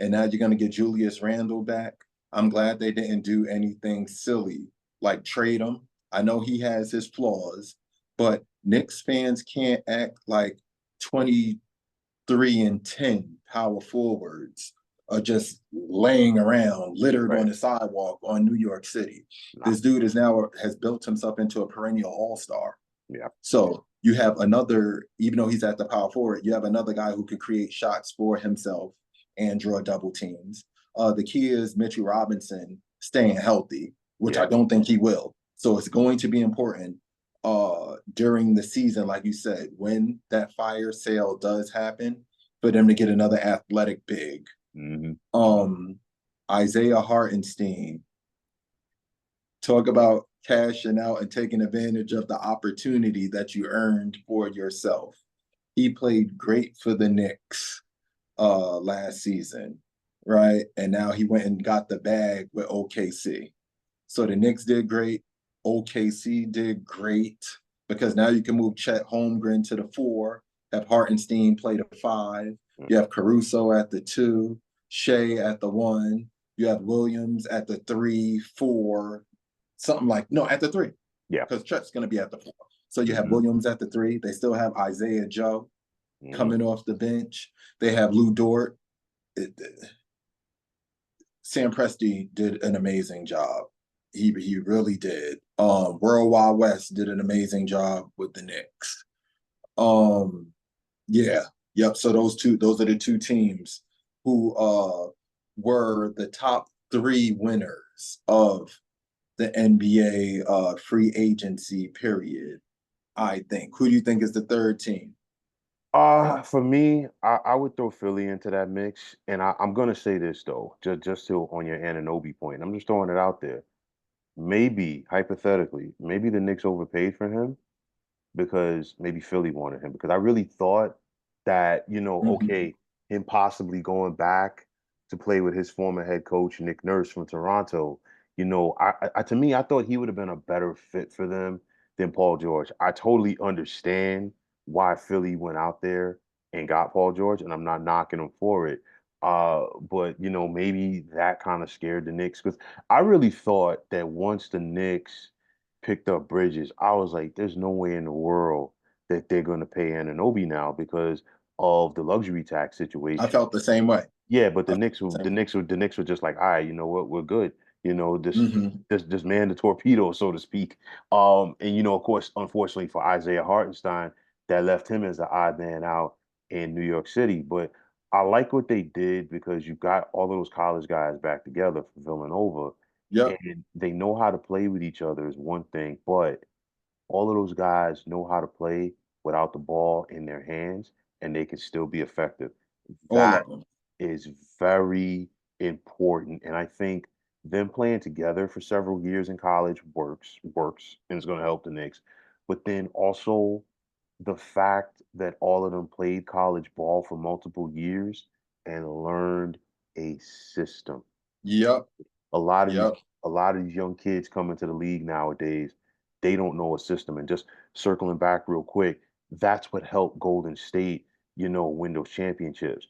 And now you're going to get Julius Randle back. I'm glad they didn't do anything silly like trade him. I know he has his flaws, but Knicks fans can't act like 23 and 10 power forwards are just laying around, littered on Right. the sidewalk on New York City. Nah. This dude is now has built himself into a perennial all-star. Yeah. So you have another, even though he's at the power forward, you have another guy who can create shots for himself and draw double teams. The key is Mitchell Robinson staying healthy, which I Yeah. don't think he will. So it's going to be important during the season, like you said, when that fire sale does happen, for them to get another athletic big. Hmm. Um, Isaiah Hartenstein, talk about cashing out and taking advantage of the opportunity that you earned for yourself. He played great for the Knicks last season, right? And now he went and got the bag with OKC. So the Knicks did great. OKC did great because now you can move Chet Holmgren to the 4, have Hartenstein play the 5. You have Caruso at the 2, Shea at the 1. You have Williams at the 3, 4, something like no at the 3 Yeah. because Chet's going to be at the 4. So you have Hmm. Williams at the 3. They still have Isaiah Joe Hmm. coming off the bench. They have Lou Dort. It, Sam Presti did an amazing job. He really did. World Wide West did an amazing job with the Knicks. Um, yeah, yep. So those are the two teams who were the top three winners of the NBA free agency period. I think. Who do you think is the third team? For me, I would throw Philly into that mix, and I'm gonna say this though, just to on your Anunoby point. I'm just throwing it out there. Maybe hypothetically, maybe the Knicks overpaid for him, because maybe Philly wanted him, because I really thought that, Mm-hmm. okay, him possibly going back to play with his former head coach, Nick Nurse from Toronto, to me, I thought he would have been a better fit for them than Paul George. I totally understand why Philly went out there and got Paul George, and I'm not knocking him for it. But maybe that kind of scared the Knicks, because I really thought that once the Knicks picked up Bridges, I was like, there's no way in the world that they're going to pay Anunoby now because of the luxury tax I situation. felt the same way. Yeah, but I the felt Knicks, the were- same the Knicks, were- the Knicks were just like, all right, you know what, we're good. This, way. Mm-hmm. this man the torpedo, so to speak. And of course, unfortunately for Isaiah Hartenstein, that left him as the odd man out in New York City. But I like what they did because you got all of those college guys back together for Villanova, Yep. and they know how to play with each other is one thing, but all of those guys know how to play without the ball in their hands, and they can still be effective. All That of them. is very important, and I think them playing together for several years in college works, and it's going to help the Knicks. But then also the fact that all of them played college ball for multiple years and learned a system. Yep. A lot of these Yep. a lot of these young kids coming to the league nowadays, they don't know a system. And just circling back real quick, that's what helped Golden State, win those championships.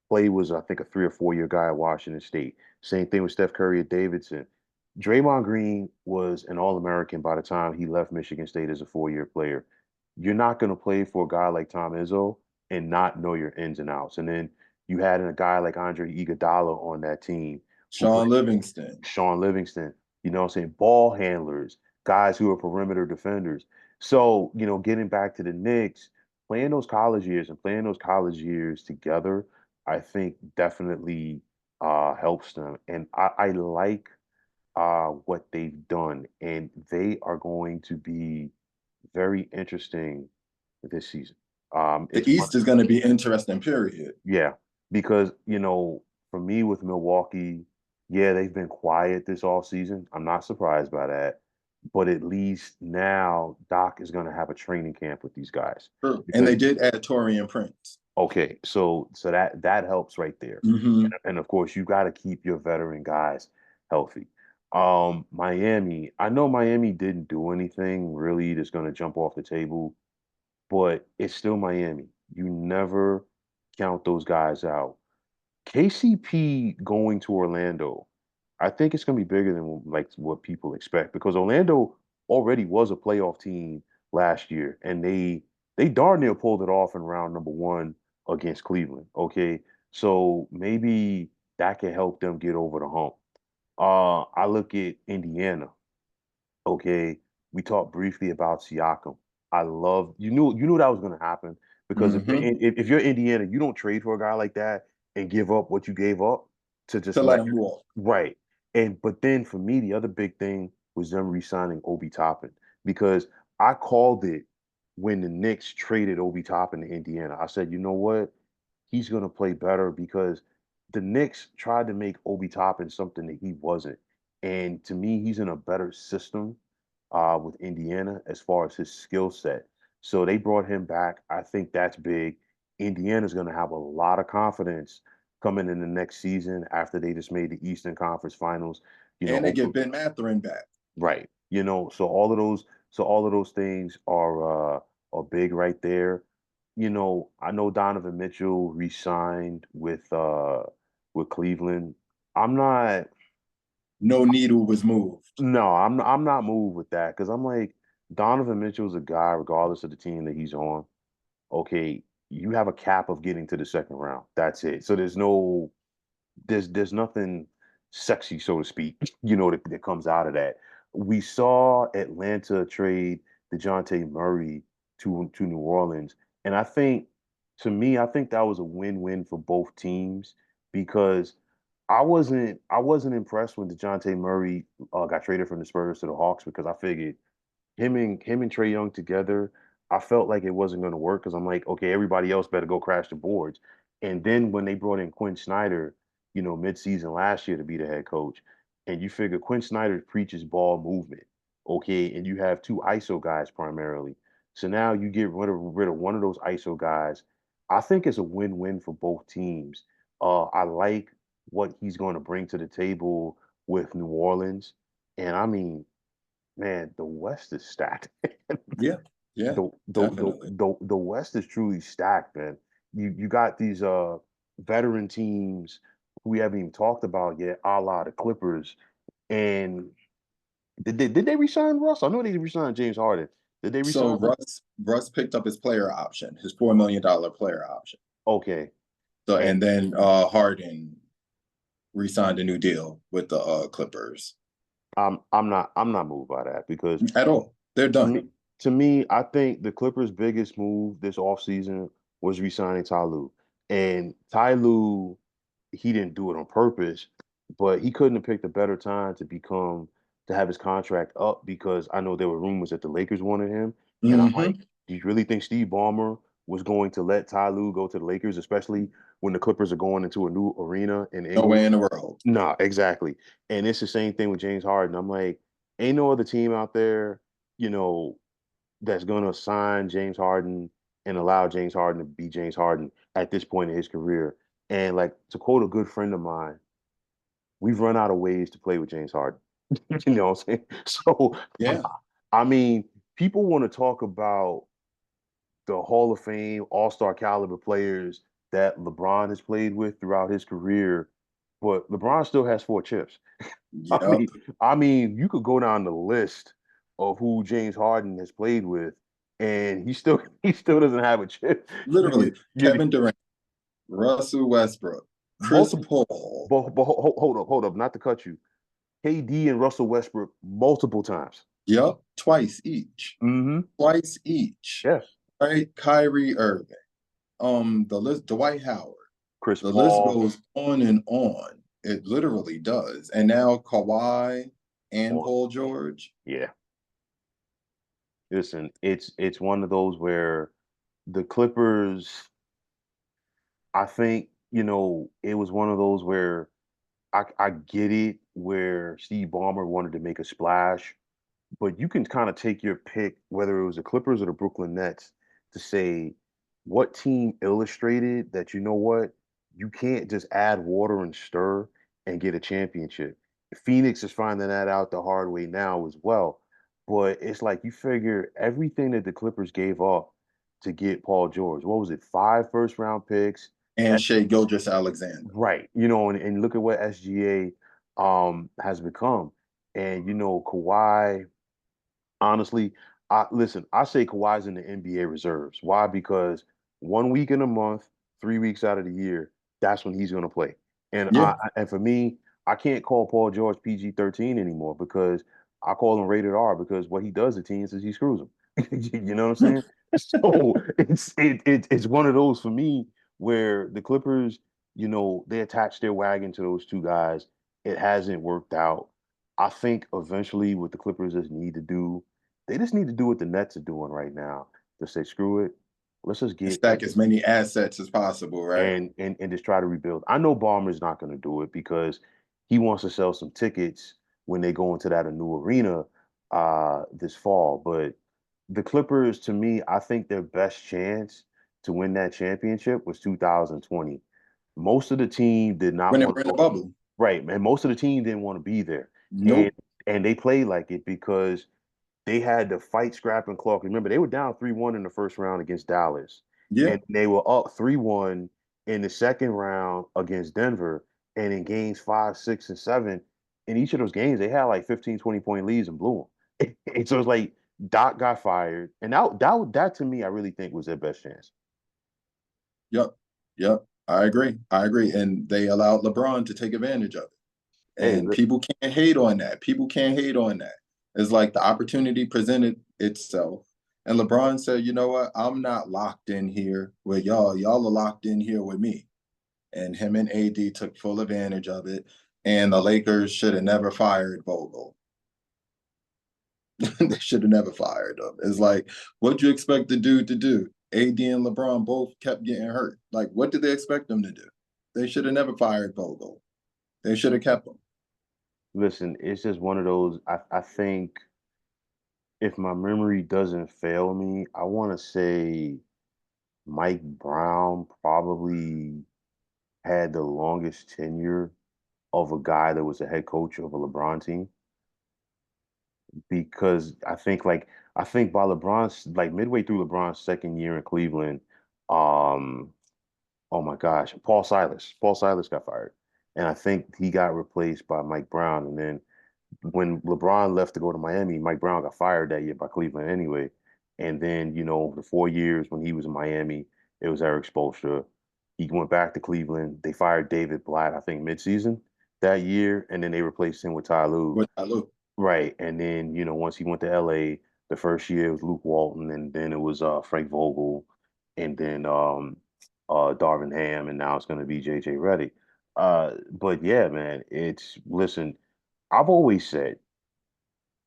Clay was, I think, a 3 or 4 year guy at Washington State. Same thing with Steph Curry at Davidson. Draymond Green was an All American by the time he left Michigan State as a 4 year player. You're not going to play for a guy like Tom Izzo and not know your ins and outs. And then you had a guy like Andre Iguodala on that team who played Sean Livingston. Sean Livingston, what I'm saying, ball handlers, guys who are perimeter defenders. So, getting back to the Knicks, playing those college years together, I think definitely helps them. And I like what they've done, and they are going to be very interesting this season. The It's fun. East is going to be interesting, period. Yeah. because for me with Milwaukee, yeah, they've been quiet this all season. I'm not surprised by that, but at least now Doc is going to have a training camp with these guys True. And because they did add Torian Prince. okay, so that helps right there, Hmm. and of course you got to keep your veteran guys healthy. Miami, I know Miami didn't do anything really that's going to jump off the table, but it's still Miami. You never count those guys out. KCP going to Orlando, I think it's going to be bigger than like what people expect because Orlando already was a playoff team last year, and they darn near pulled it off in round number one against Cleveland. Okay, so maybe that can help them get over the hump. I look at Indiana. Okay, we talked briefly about Siakam. I love you knew that was going to happen because Hmm. if you're Indiana, you don't trade for a guy like that and give up what you gave up to just To let let him walk. right. And but then for me, the other big thing was them re-signing Obi Toppin because I called it when the Knicks traded Obi Toppin to Indiana. I said, you know what? He's going to play better because the Knicks tried to make Obi Toppin something that he wasn't. And to me, he's in a better system with Indiana as far as his skill set. So they brought him back. I think that's big. Indiana's going to have a lot of confidence coming in the next season after they just made the Eastern Conference Finals. And they get Hopefully, Ben Mathurin back. right. So all of those things are big right there. I know Donovan Mitchell re-signed with Cleveland. I'm not No needle was moved. no, I'm not moved with that because I'm like Donovan Mitchell's a guy, regardless of the team that he's on. Okay, you have a cap of getting to the second round. That's it. So there's nothing sexy, so to speak, that comes out of that. We saw Atlanta trade DeJounte Murray to New Orleans, and I think that was a win-win for both teams because I wasn't impressed when DeJounte Murray got traded from the Spurs to the Hawks because I figured him and Trey Young together, I felt like it wasn't going to work because I'm like, okay, everybody else better go crash the boards. And then when they brought in Quinn Snyder, midseason last year to be the head coach, and you figure Quinn Snyder preaches ball movement, okay, and you have two ISO guys primarily. So now you get rid of one of those ISO guys. I think it's a win-win for both teams. I like what he's going to bring to the table with New Orleans. And I mean, man, the West is stacked. Yeah, yeah, definitely. The West is truly stacked, man. You got these veteran teams who we haven't even talked about yet, a la the Clippers. And did they resign Russ? I know they resign James Harden. Did they resign So him? Russ picked up his player option, his $4 million player option. Okay. So And and then Harden re-signed a new deal with the Clippers. I'm not moved by that because At all. They're To done. me, to me, I think the Clippers' biggest move this offseason was re-signing Ty Lue. And Ty Lue, he didn't do it on purpose, but he couldn't have picked a better time to have his contract up because I know there were rumors that the Lakers wanted him. And I'm like, Hmm. do you really think Steve Ballmer was going to let Ty Lue go to the Lakers, especially when the Clippers are going into a new arena in No way in Inglewood? the world. Nah, exactly. And it's the same thing with James Harden. I'm like, ain't no other team out there, you know, that's going to sign James Harden and allow James Harden to be James Harden at this point in his career. And like to quote a good friend of mine, we've run out of ways to play with James Harden. You know what I'm saying? So, Yeah, I mean, people want to talk about the Hall of Fame, All-Star caliber players that LeBron has played with throughout his career, but LeBron still has 4 chips. I yep. mean, I mean, you could go down the list of who James Harden has played with, and he still doesn't have a chip. Literally, You Kevin Durant, Russell Westbrook, Chris multiple, Paul. but hold up, not to cut you. KD and Russell Westbrook multiple times. Yep, twice each. Mm-hmm. Twice each. Yes. Right? Kyrie Irving. The list, Dwight Howard. Chris The list Paul. goes on and on. It literally does. And now Kawhi and Oh, Paul George. yeah. Listen, it's one of those where the Clippers, I think it was one of those where I get it where Steve Ballmer wanted to make a splash, but you can kind of take your pick, whether it was the Clippers or the Brooklyn Nets, to say what team illustrated that you know what, you can't just add water and stir and get a championship. Phoenix is finding that out the hard way now as well. But it's like you figure everything that the Clippers gave up to get Paul George. What was it? 5 first-round picks. And Shea Gilgeous-Alexander. Right. And look at what SGA has become. And Kawhi. Honestly, I say Kawhi's in the NBA reserves. Why? Because 1 week in a month, 3 weeks out of the year, that's when he's gonna play. And Yeah, for me, I can't call Paul George PG-13 anymore because I call him rated R because what he does to teams is he screws them. You know what I'm saying? So it's one of those for me where the Clippers, they attach their wagon to those two guys. It hasn't worked out. I think eventually what the Clippers just need to do, they just need to do what the Nets are doing right now. To say, screw it. Let's just and get stack as many assets as possible, right? and just try to rebuild. I know Ballmer's not going to do it because he wants to sell some tickets when they go into that a new arena this fall. But the Clippers, to me, I think their best chance to win that championship was 2020. Most of the team did not When they want to were in the go. bubble. Right, man. Most of the team didn't want to be there, and Nope. they played like it because they had to fight, scrap, and claw. Remember, they were down 3-1 in the first round against Dallas, Yeah, and they were up 3-1 in the second round against Denver. And in games 5, 6, and 7, in each of those games, they had like 15, 20-point leads and blew them. And so it's like Doc got fired, and that to me, I really think was their best chance. yep, yep. I agree. I agree. And they allowed LeBron to take advantage of it. Hey, And people can't hate on that. People can't hate on that. It's like the opportunity presented itself. And LeBron said, you know what? I'm not locked in here with y'all. Y'all are locked in here with me. And him and AD took full advantage of it. And the Lakers should have never fired Vogel. They should have never fired him. It's like, what you expect the dude to do? AD and LeBron both kept getting hurt. Like, what did they expect them to do? They should have never fired Vogel. They should have kept him. listen, it's just one of those. I think if my memory doesn't fail me, I want to say Mike Brown probably had the longest tenure of a guy that was a head coach of a LeBron team because I think by LeBron's like midway through LeBron's second year in Cleveland, um, oh my gosh, Paul Silas got fired, and I think he got replaced by Mike Brown, and then when LeBron left to go to Miami, Mike Brown got fired that year by Cleveland anyway. And then, the 4 years when he was in Miami, it was Eric Spoelstra. He went back to Cleveland. They fired David Blatt, I think, midseason that year, and then they replaced him with Ty Lue. What I look. Right. And then, once he went to LA, the first year it was Luke Walton, and then it was Frank Vogel, and then Darvin Ham, and now it's gonna be JJ Redick. But yeah, man, listen, I've always said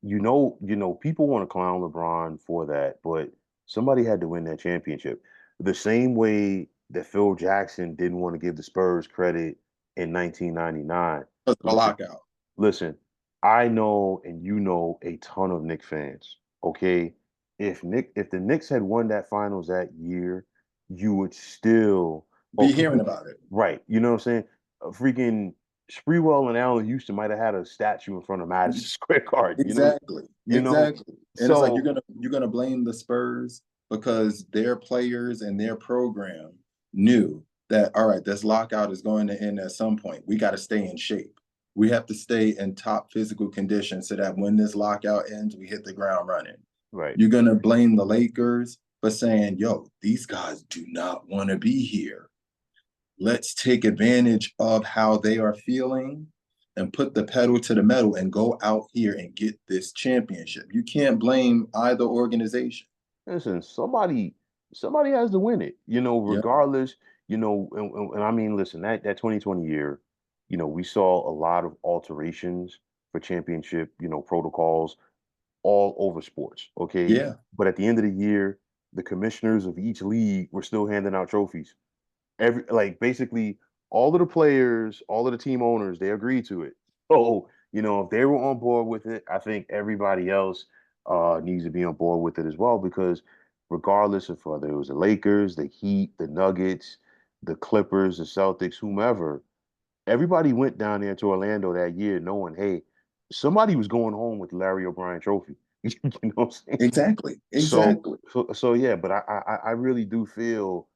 people want to clown LeBron for that, but somebody had to win that championship. The same way that Phil Jackson didn't want to give the Spurs credit in 1999. Because of the Listen, lockout. listen, I know and you know a ton of Knicks fans. Okay, if the Knicks had won that finals that year, you would still Be hearing about it. right. You know what I'm saying? Freaking Sprewell and Allen Houston might have had a statue in front of Madison Square Garden. Exactly. You know. Exactly. And it's like So you're gonna blame the Spurs because their players and their program knew that all right, this lockout is going to end at some point. We got to stay in shape. We have to stay in top physical condition so that when this lockout ends, we hit the ground running. right. You're gonna blame the Lakers for saying, yo, these guys do not want to be here. Let's take advantage of how they are feeling and put the pedal to the metal and go out here and get this championship. You can't blame either organization. Listen, somebody has to win it. Yeah. Regardless. And I mean, listen, that 2020 year, we saw a lot of alterations for championship, protocols all over sports. Okay, Yeah. but at the end of the year, the commissioners of each league were still handing out trophies. Every like basically all of the players, all of the team owners, they agreed to it. So, if they were on board with it, I think everybody else needs to be on board with it as well because regardless of whether it was the Lakers, the Heat, the Nuggets, the Clippers, the Celtics, whomever, everybody went down there to Orlando that year knowing, hey, somebody was going home with the Larry O'Brien trophy. You know what I'm saying? Exactly. So, Exactly. so yeah, but I really do feel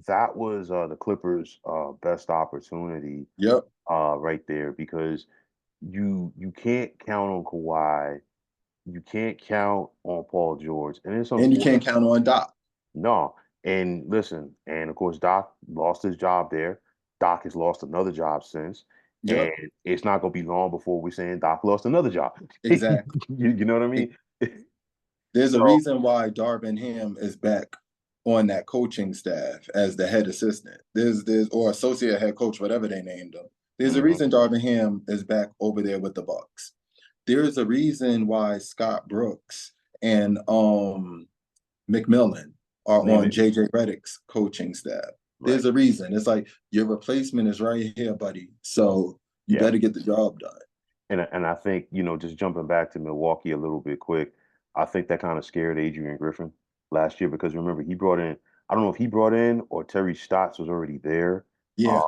that was the Clippers' best opportunity Yep. right there because you can't count on Kawhi, you can't count on Paul George, and it's And you unfortunate. can't count on Doc. No, and listen, and of course Doc lost his job there. Doc has lost another job since, and Yep. it's not going to be long before we're saying Doc lost another job. Exactly. You know what I mean? There's a So. reason why Darvin Ham is back on that coaching staff as the head assistant. There's or associate head coach, whatever they named him. There's a Mhm. reason Darvin Ham is back over there with the Bucks. There's a reason why Scott Brooks and McMillan are Name on it. JJ Redick's coaching staff. Right. There's a reason. It's like your replacement is right here, buddy. So you Yeah. better get the job done. And I think, just jumping back to Milwaukee a little bit quick, I think that kind of scared Adrian Griffin last year because remember he brought in, I don't know if he brought in or Terry Stotts was already there Yeah,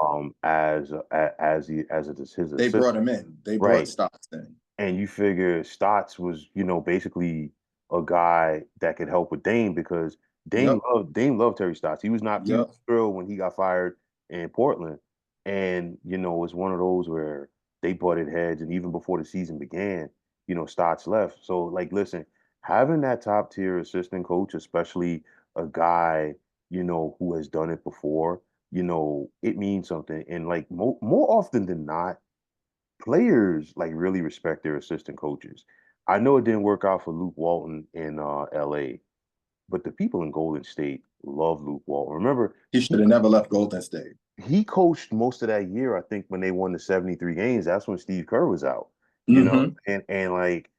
as his they brought assistant. him in. They brought Right. Stotts in. And you figure Stotts was, basically a guy that could help with Dame because Yep. Dame loved Terry Stotts. He was Yep. thrilled when he got fired in Portland. And, it's one of those where they butted heads and even before the season began, Stotts left. So like listen, having that top tier assistant coach, especially a guy, who has done it before, it means something. And like more often than not, players like really respect their assistant coaches. I know it didn't work out for Luke Walton in LA, but the people in Golden State love Luke Walton. Remember, He he should have never left Golden State. he coached most of that year, I think, when they won the 73 games. That's when Steve Kerr was out, Mm-hmm. and like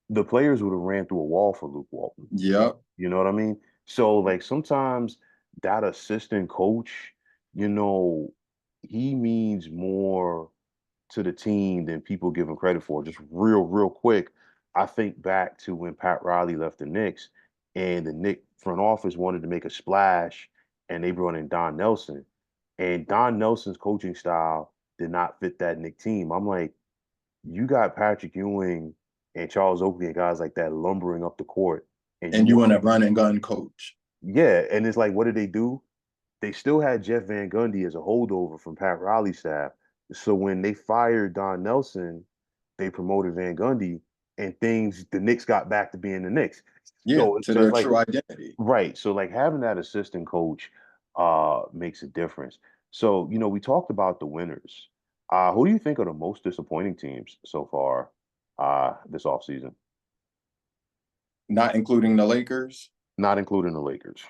the players would have ran through a wall for Luke Walton. Yep. You know what I mean? So like sometimes that assistant coach, you know, he means more to the team than people give him credit for. Just real quick, I think back to when Pat Riley left the Knicks and the Knicks front office wanted to make a splash and they brought in Don Nelson. And Don Nelson's coaching style did not fit that Knick team. I'm like, you got Patrick Ewing and Charles Oakley and guys like that lumbering up the court, and you And you want want to run and gun coach. yeah, and it's like, what did they do? They still had Jeff Van Gundy as a holdover from Pat Riley's staff. So when they fired Don Nelson, they promoted Van Gundy, and the Knicks got back to being the Knicks. Yeah, So, to so it's their like, true identity. right. So like having that assistant coach makes a difference. So, we talked about the winners. Who do you think are the most disappointing teams so far this offseason? Not including the Lakers. Not including the Lakers.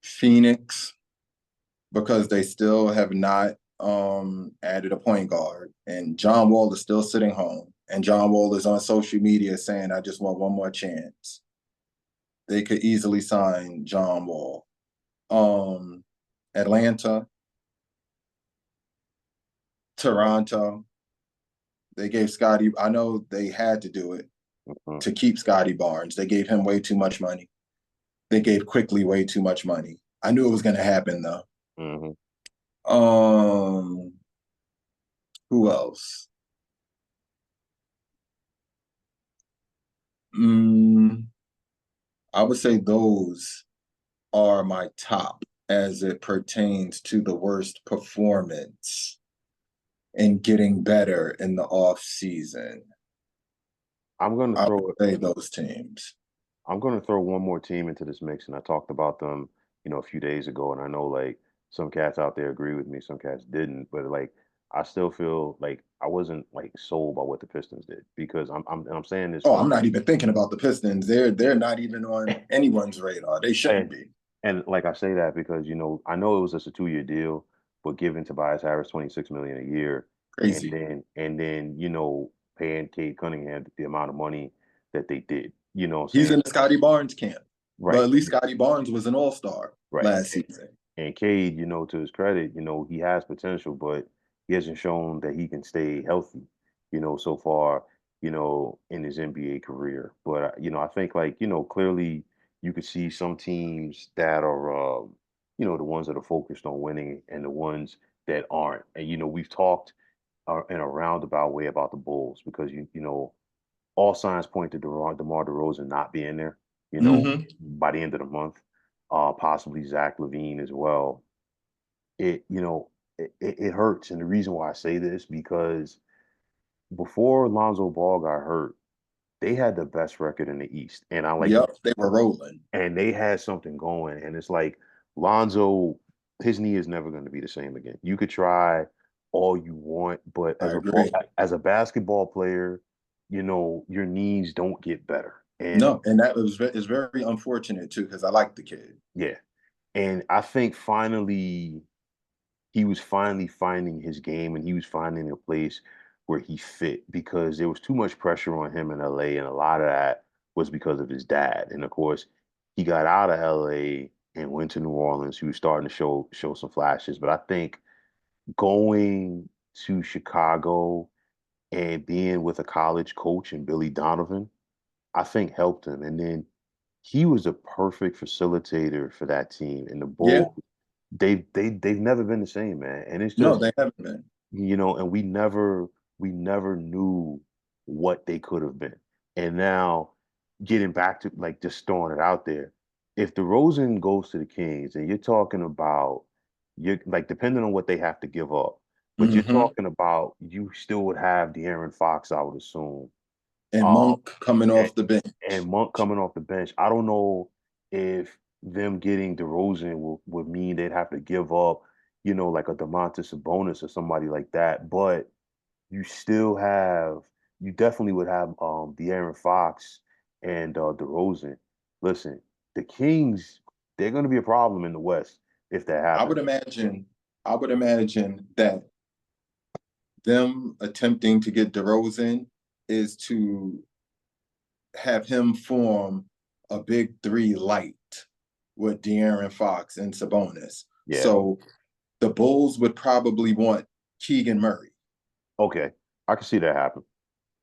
Phoenix, because they still have not added a point guard. And John Wall is still sitting home. And John Wall is on social media saying, I just want one more chance. They could easily sign John Wall. Um, Atlanta, Toronto, they gave Scotty, I know they had to do it Mhm, to keep Scotty Barnes. They gave him way too much money. They gave Quickly way too much money. I knew it was going to happen though. mhm. Um, who else? Mm, I would say those are my top as it pertains to the worst performance and getting better in the off season. I'm gonna I would throw say those teams. I'm going to throw one more team into this mix, and I talked about them, a few days ago, and I know like some cats out there agree with me, some cats didn't, but like I still feel like I wasn't like sold by what the Pistons did because I'm saying this Oh, from I'm not even thinking about the Pistons. They're not even on anyone's radar. They shouldn't and be. and like I say that because I know it was just a 2-year deal, but giving Tobias Harris 26 million a year, and Crazy. then paying Cade Cunningham the amount of money that they did, what I'm He's saying? in the Scotty Barnes camp. But Right, at least Scotty Barnes was an all-star right. last season. And Cade, to his credit, he has potential, but he hasn't shown that he can stay healthy, so far, in his NBA career. But, I think like, clearly you could see some teams that are, the ones that are focused on winning and the ones that aren't. And, we've talked in a roundabout way about the Bulls because, all signs point to DeMar DeRozan not being there, Hmm. by the end of the month. Possibly Zach LaVine as well. It hurts. And the reason why I say this because before Lonzo Ball got hurt, they had the best record in the East. And I like Yep, they were rolling. and they had something going. And it's like Lonzo, his knee is never going to be the same again. You could try all you want, but I agree. as a basketball player, your knees don't get better. And No, and that is very unfortunate too, because I like the kid. yeah, and I think finally he was finally finding his game and he was finding a place where he fit because there was too much pressure on him in LA, and a lot of that was because of his dad. And of course, he got out of LA and went to New Orleans. He was starting to show some flashes, but I think going to Chicago and being with a college coach and Billy Donovan, I think helped him. And then he was a perfect facilitator for that team. And the Yeah, Bulls, they've never been the same, man. And it's no, just they haven't been. and we never knew what they could have been. And now getting back to like just throwing it out there, if DeRozan goes to the Kings and you're talking about you're like depending on what they have to give up, but you're Hmm. talking about you still would have De'Aaron Fox, I would assume. And Um Monk coming and, off the bench. and Monk coming off the bench. I don't know if them getting DeRozan would mean they'd have to give up, like a DeMontis Sabonis or somebody like that. But you still have, you definitely would have De'Aaron Fox and DeRozan. Listen, the Kings, they're going to be a problem in the West if that I would happens. imagine, I would imagine that them attempting to get DeRozan is to have him form a big three light with De'Aaron Fox and Sabonis. Yeah. So the Bulls would probably want Keegan Murray. Okay. I can see that happen.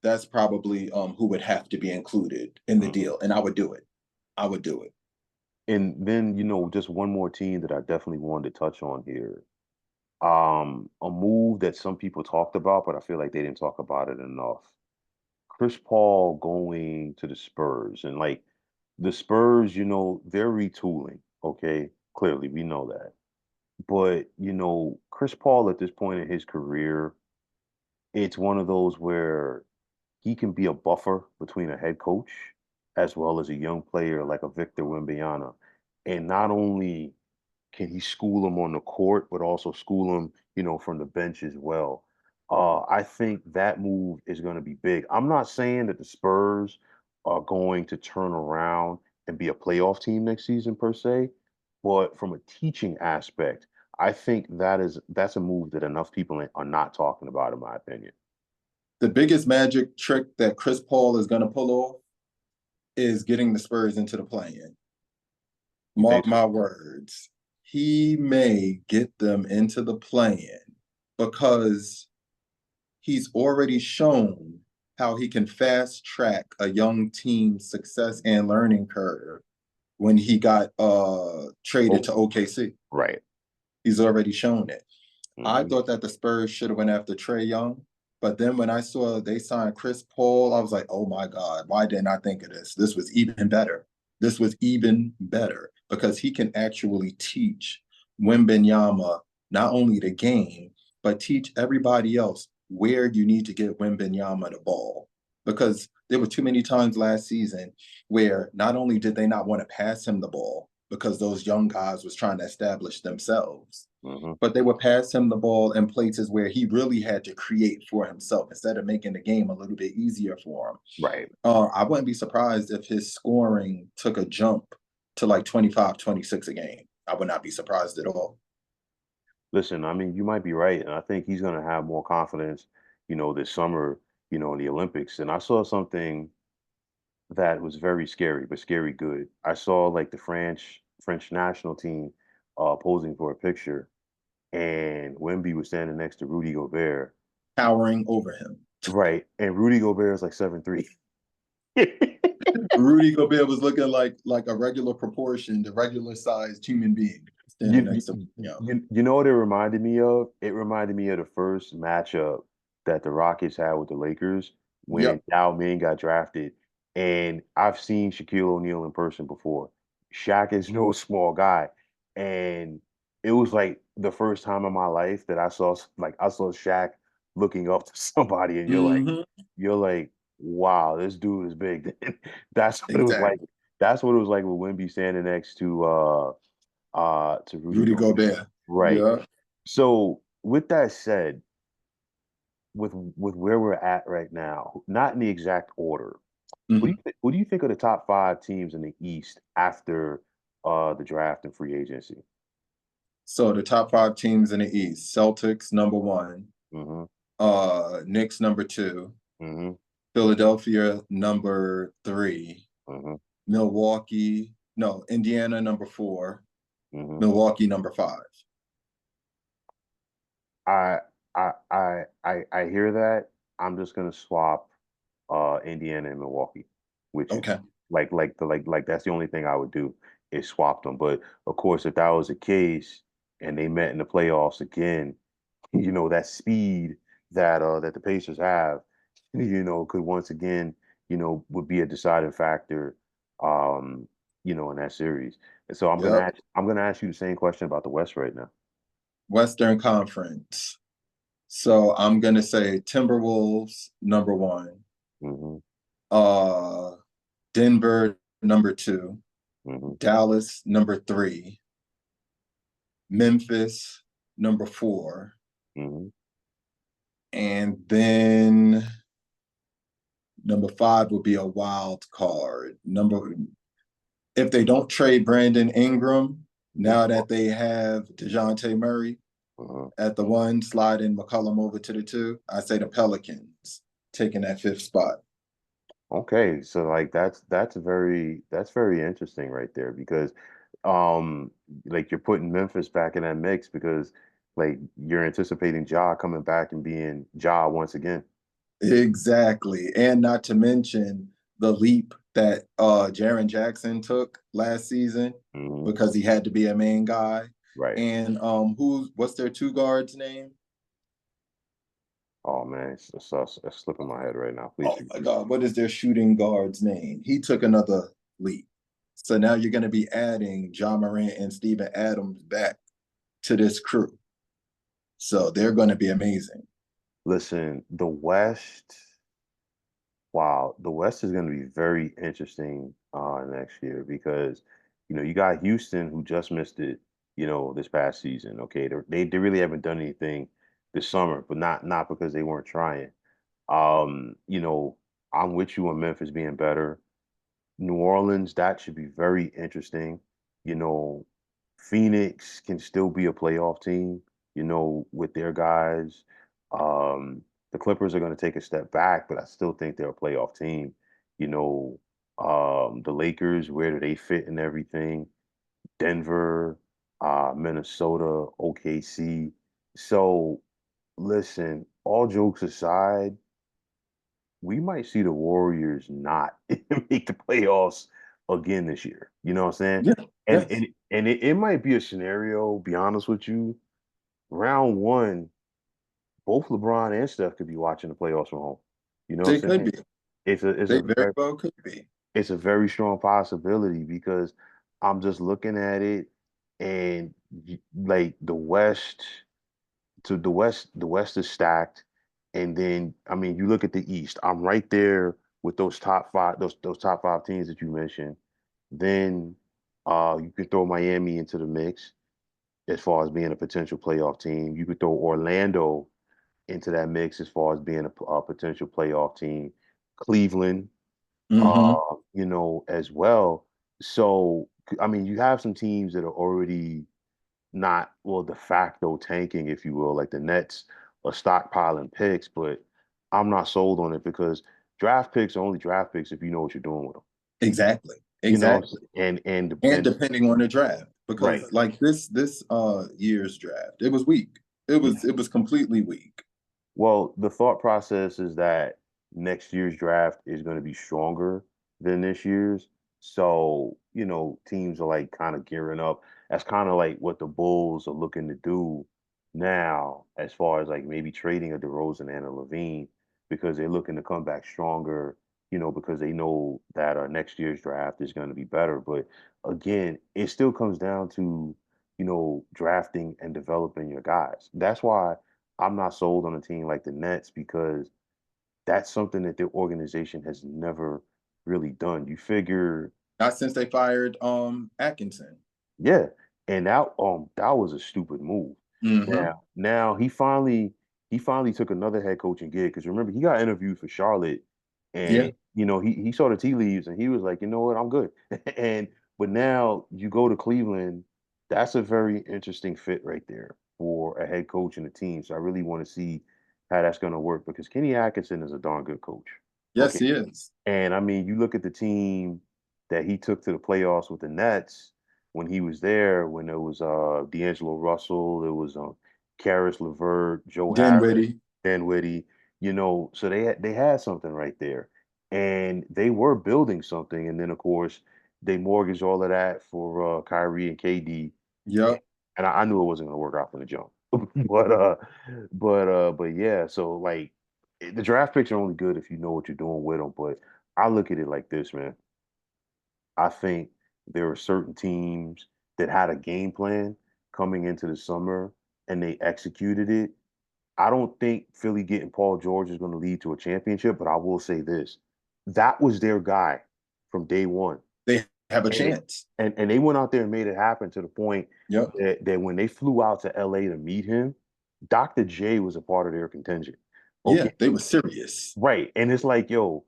That's probably who would have to be included in the Hmm. deal, and I would do it. I would do it. And then, just one more team that I definitely wanted to touch on here. A move that some people talked about, but I feel like they didn't talk about it enough. Chris Paul going to the Spurs. And like the Spurs, they're retooling. Okay. Clearly, we know that. But, Chris Paul at this point in his career, it's one of those where he can be a buffer between a head coach as well as a young player like a Victor Wembanyama. And not only can he school him on the court, but also school him, from the bench as well. I think that move is going to be big. I'm not saying that the Spurs are going to turn around and be a playoff team next season per se, but from a teaching aspect, I think that's a move that enough people are not talking about, in my opinion. The biggest magic trick that Chris Paul is going to pull off is getting the Spurs into the play-in. You think Mark so? my words. He may get them into the play-in because he's already shown how he can fast track a young team's success and learning curve when he got traded Oh, to OKC. right. He's already shown it. I Hmm. thought that the Spurs should have went after Trae Young, but then when I saw they signed Chris Paul, I was like, "Oh my God, why didn't I think of this? This was even better. This was even better because he can actually teach Wembanyama not only the game, but teach everybody else where you need to get Wembanyama the ball. Because there were too many times last season where not only did they not want to pass him the ball because those young guys was trying to establish themselves, Hmm. but they would pass him the ball in places where he really had to create for himself instead of making the game a little bit easier for him. Right. I wouldn't be surprised if his scoring took a jump to like 25, 26 a game. I would not be surprised at all. Listen, I mean, you might be right, and I think he's going to have more confidence, this summer, in the Olympics. And I saw something that was very scary, but scary good. I saw like the French national team. posing for a picture, and Wemby was standing next to Rudy Gobert. towering over him. Right, and Rudy Gobert is like 7'3". Rudy Gobert was looking like a regular proportion, the regular sized human being standing You, next to him. you know what it reminded me of? It reminded me of the first matchup that the Rockets had with the Lakers when Yep. Yao Ming got drafted. And I've seen Shaquille O'Neal in person before. Shaq is no small guy. And it was like the first time in my life that I saw Shaq looking up to somebody, and Mm-hmm. you're like, wow, this dude is big. That's what it was like. Exactly. That's what it was like with Wemby standing next to Rudy Rudy Gobert. Gobert. Right. Yeah. So with that said, with where we're at right now, not in the exact order, Mm-hmm. what do you think of the top five teams in the East after the draft and free agency? So the top five teams in the East: Celtics number one, Mm-hmm. Knicks number two, Mm-hmm. Philadelphia number three, Mm-hmm. Milwaukee, no, Indiana number four, Mm-hmm. Milwaukee number five. I I hear that. I'm just gonna swap Indiana and Milwaukee with you. Okay. Like that's the only thing I would do is swap them. But of course, if that was the case and they met in the playoffs again, that speed that the Pacers have, could once again, would be a deciding factor, in that series. And so Yep. I'm gonna ask you the same question about the West right now. Western Conference. So I'm gonna say Timberwolves number one, Hmm. uh Denver number two, Hmm. Dallas number three, Memphis number four, Hmm. and then number five would be a wild card. Number if they don't trade Brandon Ingram, now that they have DeJounte Murray Hmm. at the one, sliding McCollum over to the two, I say the Pelicans taking that fifth spot. Okay, so like that's very interesting right there because um like you're putting Memphis back in that mix because like you're anticipating Ja coming back and being Ja once again. Exactly. And not to mention the leap that Jaren Jackson took last season Hmm. because he had to be a main guy. Right. And what's their two guards name? Oh man, it's slipping my head right now. Please Oh forgive my me. God, what is their shooting guard's name? He took another leap. So now you're going to be adding John Morant and Steven Adams back to this crew. So they're going to be amazing. Listen, the West, wow, the West is going to be very interesting next year because you got Houston who just missed it, this past season. Okay, they really haven't done anything this summer, but not because they weren't trying. Um, you know, I'm with you on Memphis being better. New Orleans, that should be very interesting. You know, Phoenix can still be a playoff team, with their guys. Um, the Clippers are going to take a step back, but I still think they're a playoff team. You know, the Lakers, where do they fit in everything? Denver, Minnesota, OKC. So, listen, all jokes aside, we might see the Warriors not make the playoffs again this year. You know what I'm saying? Yeah. And Yes, and and it might be a scenario, be honest with you, round one, both LeBron and Steph could be watching the playoffs from home. You know they what I'm could saying? be. It's They a very very well could be. it's a very strong possibility because I'm just looking at it and like the West is stacked. And then, I mean, you look at the East. I'm right there with those top five, those top five teams that you mentioned. Then, you could throw Miami into the mix as far as being a potential playoff team. You could throw Orlando into that mix as far as being a potential playoff team. Cleveland, Mm-hmm. as well. So, I mean, you have some teams that are already not, well, de facto tanking, if you will, like the Nets are stockpiling picks, but I'm not sold on it because draft picks are only draft picks if you know what you're doing with them. Exactly. You know, Exactly. and and And and depending on the draft. Right. because like this year's draft, it was weak. It was completely weak. Well, the thought process is that next year's draft is going to be stronger than this year's. So, teams are like kind of gearing up. That's kind of like what the Bulls are looking to do now, as far as like maybe trading a DeRozan and a Levine, because they're looking to come back stronger, because they know that next year's draft is going to be better. But again, it still comes down to, drafting and developing your guys. That's why I'm not sold on a team like the Nets because that's something that their organization has never really done. You figure, Not since they fired Atkinson. yeah, and that was a stupid move. Hmm. Now he finally took another head coaching gig because remember he got interviewed for Charlotte, Yeah. and he saw the tea leaves and he was like, you know what, I'm good. and but now you go to Cleveland, that's a very interesting fit right there for a head coach and a team. So I really want to see how that's going to work because Kenny Atkinson is a darn good coach. Yes, Okay, he is. and I mean, you look at the team that he took to the playoffs with the Nets when he was there, when it was D'Angelo Russell, it was Karis LeVert, Joe Harris, Dinwiddie. Dinwiddie, so they had something right there. And they were building something. And then of course they mortgaged all of that for Kyrie and KD. Yep. And I knew it wasn't gonna work out from the jump. but yeah, so like the draft picks are only good if you know what you're doing with them. But I look at it like this, man. I think there are certain teams that had a game plan coming into the summer and they executed it. I don't think Philly getting Paul George is going to lead to a championship, but I will say this. That was their guy from day one. They have a And it, chance. and they went out there and made it happen to the point Yep. that when they flew out to LA to meet him, Dr. J was a part of their contingent. Yeah, Okay. they were serious. Right. And it's like, yo,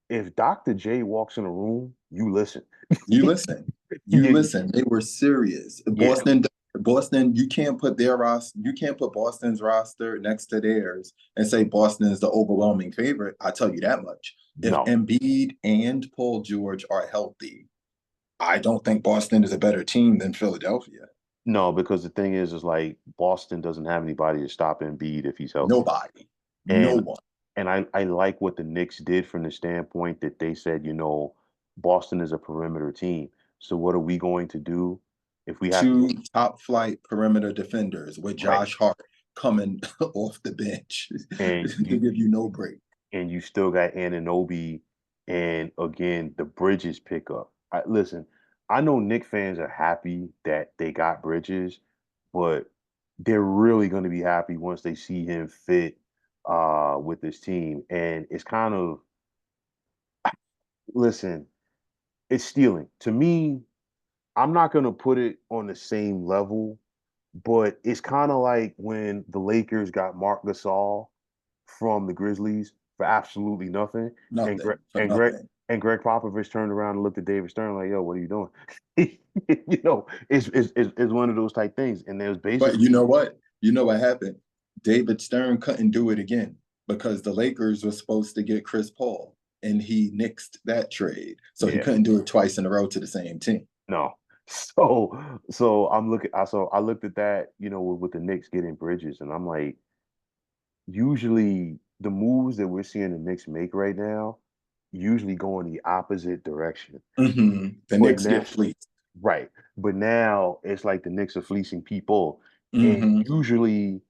if Dr. J walks in a room, you listen. You listen. You Yeah, listen. They were serious. yeah, Boston, you can't put their roster, you can't put Boston's roster next to theirs and say Boston is the overwhelming favorite. I tell you that much. If no, Embiid and Paul George are healthy, I don't think Boston is a better team than Philadelphia. no, because the thing is like Boston doesn't have anybody to stop Embiid if he's healthy. Nobody. No And one. I like what the Knicks did from the standpoint that they said, Boston is a perimeter team. So what are we going to do if we have to Two go top flight perimeter defenders with right? Josh Hart coming off the bench And to give you no break. you still got Anunoby and again the Bridges pickup. Listen, I know Knick fans are happy that they got Bridges, but they're really going to be happy once they see him fit with this team. And it's kind of listen, it's stealing. To me, I'm not going to put it on the same level, but it's kind of like when the Lakers got Mark Gasol from the Grizzlies for absolutely nothing, and Greg Nothing for and Greg nothing. and Greg Popovich turned around and looked at David Stern like, "Yo, what are you doing?" It's one of those type things, and there's But you basically know what? You know what happened? David Stern couldn't do it again because the Lakers were supposed to get Chris Paul and he nixed that trade. So he yeah, couldn't do it twice in a row to the same team. no. So I looked at that, with the Knicks getting Bridges, and I'm like, usually the moves that we're seeing the Knicks make right now usually go in the opposite direction. The But Knicks now, get fleeced. right. But now it's like the Knicks are fleecing people. And Hmm. usually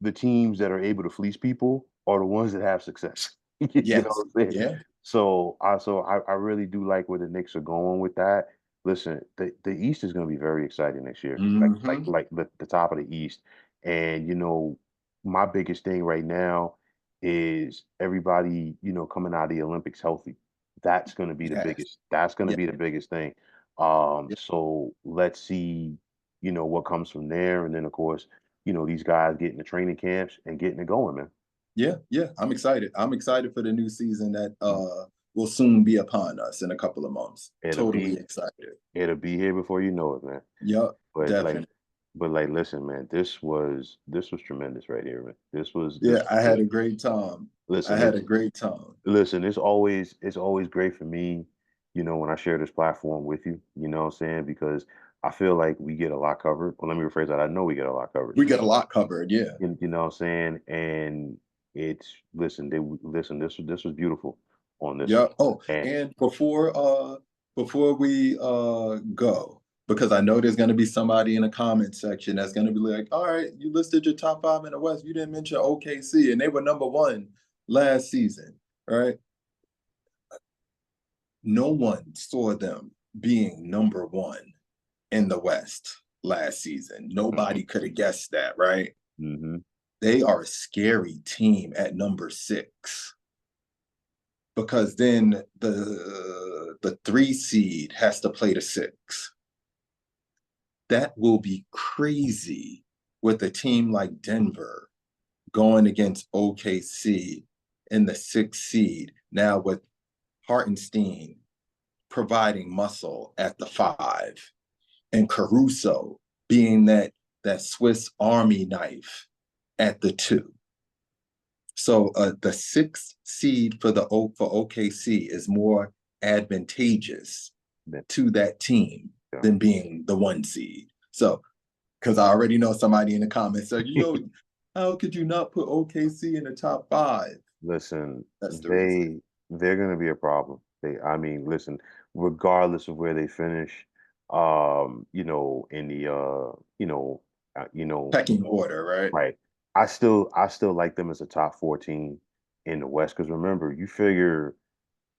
the teams that are able to fleece people are the ones that have success. You know Yes. what I'm saying? Yeah. So I really do like where the Knicks are going with that. Listen, the East is going to be very exciting next year. Hmm. Like the top of the East. And my biggest thing right now is everybody, coming out of the Olympics healthy. Yes. That's going to Yeah. be the biggest thing. Yeah. So let's see, what comes from there. And then of course, these guys getting the training camps and getting it going, man. Yeah. Yeah. I'm excited. I'm excited for the new season that will soon be upon us in a couple of months. It'll Totally be excited. it'll be here before you know it, man. Yep. But like Definitely. listen, man, this was tremendous right here, man. This Yeah. was I had good. a great time. I Listen, had a great time. it's always great for me, when I share this platform with you, you know what I'm saying? Because I feel like we get a lot covered. Well, let me rephrase that. I know we get a lot covered. We get a lot covered, yeah. You know what I'm saying? And it's listen, listen, this was beautiful on this Yeah. one. Oh, And and before we go, because I know there's gonna be somebody in the comment section that's gonna be like, all right, you listed your top five in the West. You didn't mention OKC, and they were number one last season, right? No one saw them being number one in the West last season. mhm, Nobody could have guessed that, right? mhm, They are a scary team at number six because then the three seed has to play the six. That will be crazy with a team like Denver going against OKC in the sixth seed. Now with Hartenstein providing muscle at the five and Caruso being that Swiss Army knife at the two. So the sixth seed for for OKC is more advantageous yeah, to that team yeah. than being the one seed. So because I already know somebody in the comments said, how could you not put OKC in the top five? Listen, That's the reason. they're gonna be a problem. I mean, listen, regardless of where they finish, in the you know, Pecking order, right? right. I still like them as a top 14 in the West because remember, you figure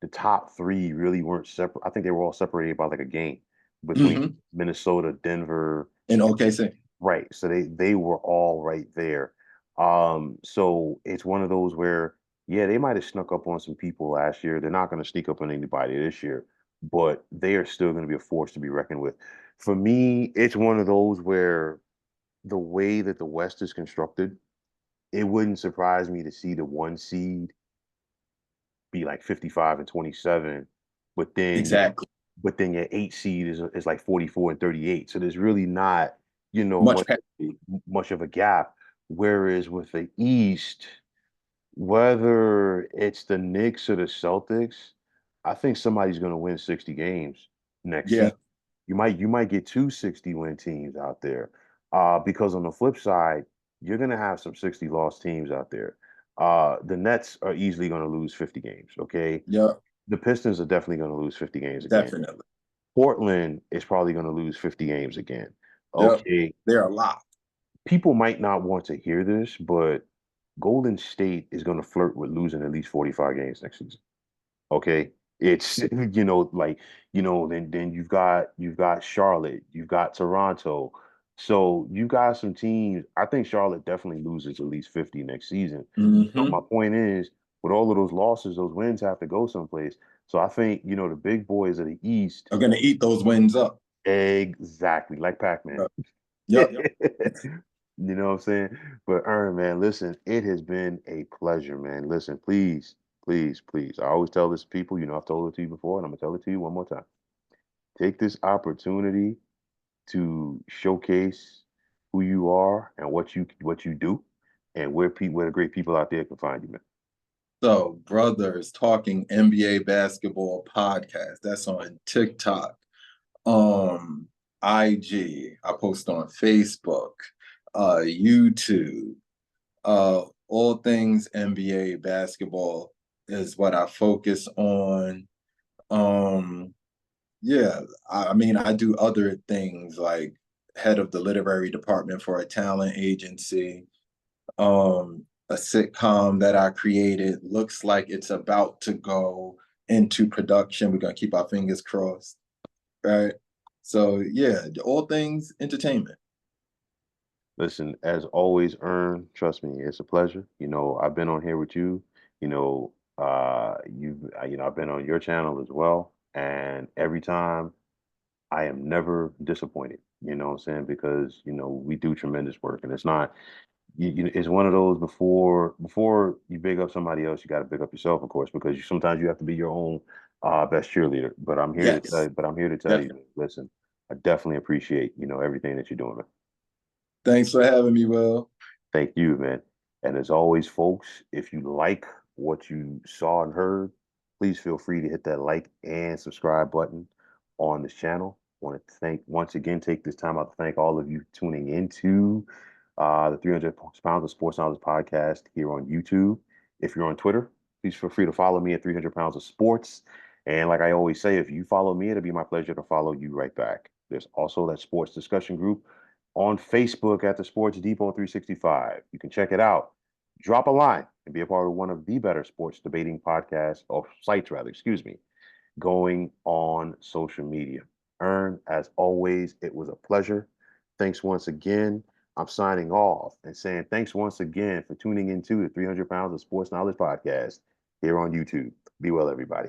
the top three really weren't separate. I think they were all separated by like a game between Mm-hmm. Minnesota, Denver, In and OKC. right. So they were all right there. So it's one of those where, yeah, they might have snuck up on some people last year. They're not going to sneak up on anybody this year, but they are still going to be a force to be reckoned with. For me, it's one of those where the way that the West is constructed, it wouldn't surprise me to see the one seed be like 55 and 27, but then Exactly. your eight seed is like 44 and 38. So there's really not, Much parity. much of a gap. Whereas with the East, whether it's the Knicks or the Celtics, I think somebody's going to win 60 games next Yeah. season. You might get two 60-win teams out there. Because on the flip side, you're going to have some 60 loss teams out there. The Nets are easily going to lose 50 games, okay? Yeah. The Pistons are definitely going to lose 50 games again. Definitely. Portland is probably going to lose 50 games again. Yep. Okay, They're a lot. people might not want to hear this, but Golden State is going to flirt with losing at least 45 games next season. Okay. It's then you've got Charlotte, you've got Toronto. So you got some teams. I think Charlotte definitely loses at least 50 next season. So my Mm-hmm. point is, with all of those losses, those wins have to go someplace. So I think, the big boys of the East, Are gonna eat those wins up. exactly like Pac-Man. Yep. Yep. You know what I'm saying? But Ern, man, listen, it has been a pleasure, man. Listen, please, please, please. I always tell this to people, I've told it to you before, and I'm gonna tell it to you one more time. Take this opportunity to showcase who you are and what you do, and where the great people out there can find you, man. So, Brothers Talking NBA Basketball Podcast. That's on TikTok, um, IG. I post on Facebook, YouTube. All things NBA basketball is what I focus on. Um, yeah, I mean, I do other things like head of the literary department for a talent agency. A sitcom that I created looks like it's about to go into production. We're gonna keep our fingers crossed, right? So yeah, all things entertainment. Listen, as always, Ern, trust me, it's a pleasure. I've been on here with you. I've been on your channel as well, and every time I am never disappointed. You know what I'm saying? Because we do tremendous work, and it's not. It's one of those before you big up somebody else, you got to big up yourself, of course, because sometimes you have to be your own best cheerleader. But I'm here to tell Yes, you. But I'm here to tell you, definitely. listen, I definitely appreciate everything that you're doing, man. Thanks for having me, Will. Thank you, man. And as always, folks, if you like what you saw and heard, please feel free to hit that like and subscribe button on this channel. Want to thank once again, take this time out to thank all of you tuning into the 300 Pounds of Sports Knowledge podcast here on YouTube. If you're on Twitter, please feel free to follow me at 300 Pounds of Sports. And like I always say, if you follow me, it'll be my pleasure to follow you right back. There's also that sports discussion group on Facebook at the Sports Depot 365. You can check it out. Drop a line and be a part of one of the better sports debating podcasts or sites, rather, excuse me, going on social media. As always, it was a pleasure. Thanks once again. I'm signing off and saying thanks once again for tuning into the 300 Pounds of Sports Knowledge podcast here on YouTube. Be well, everybody.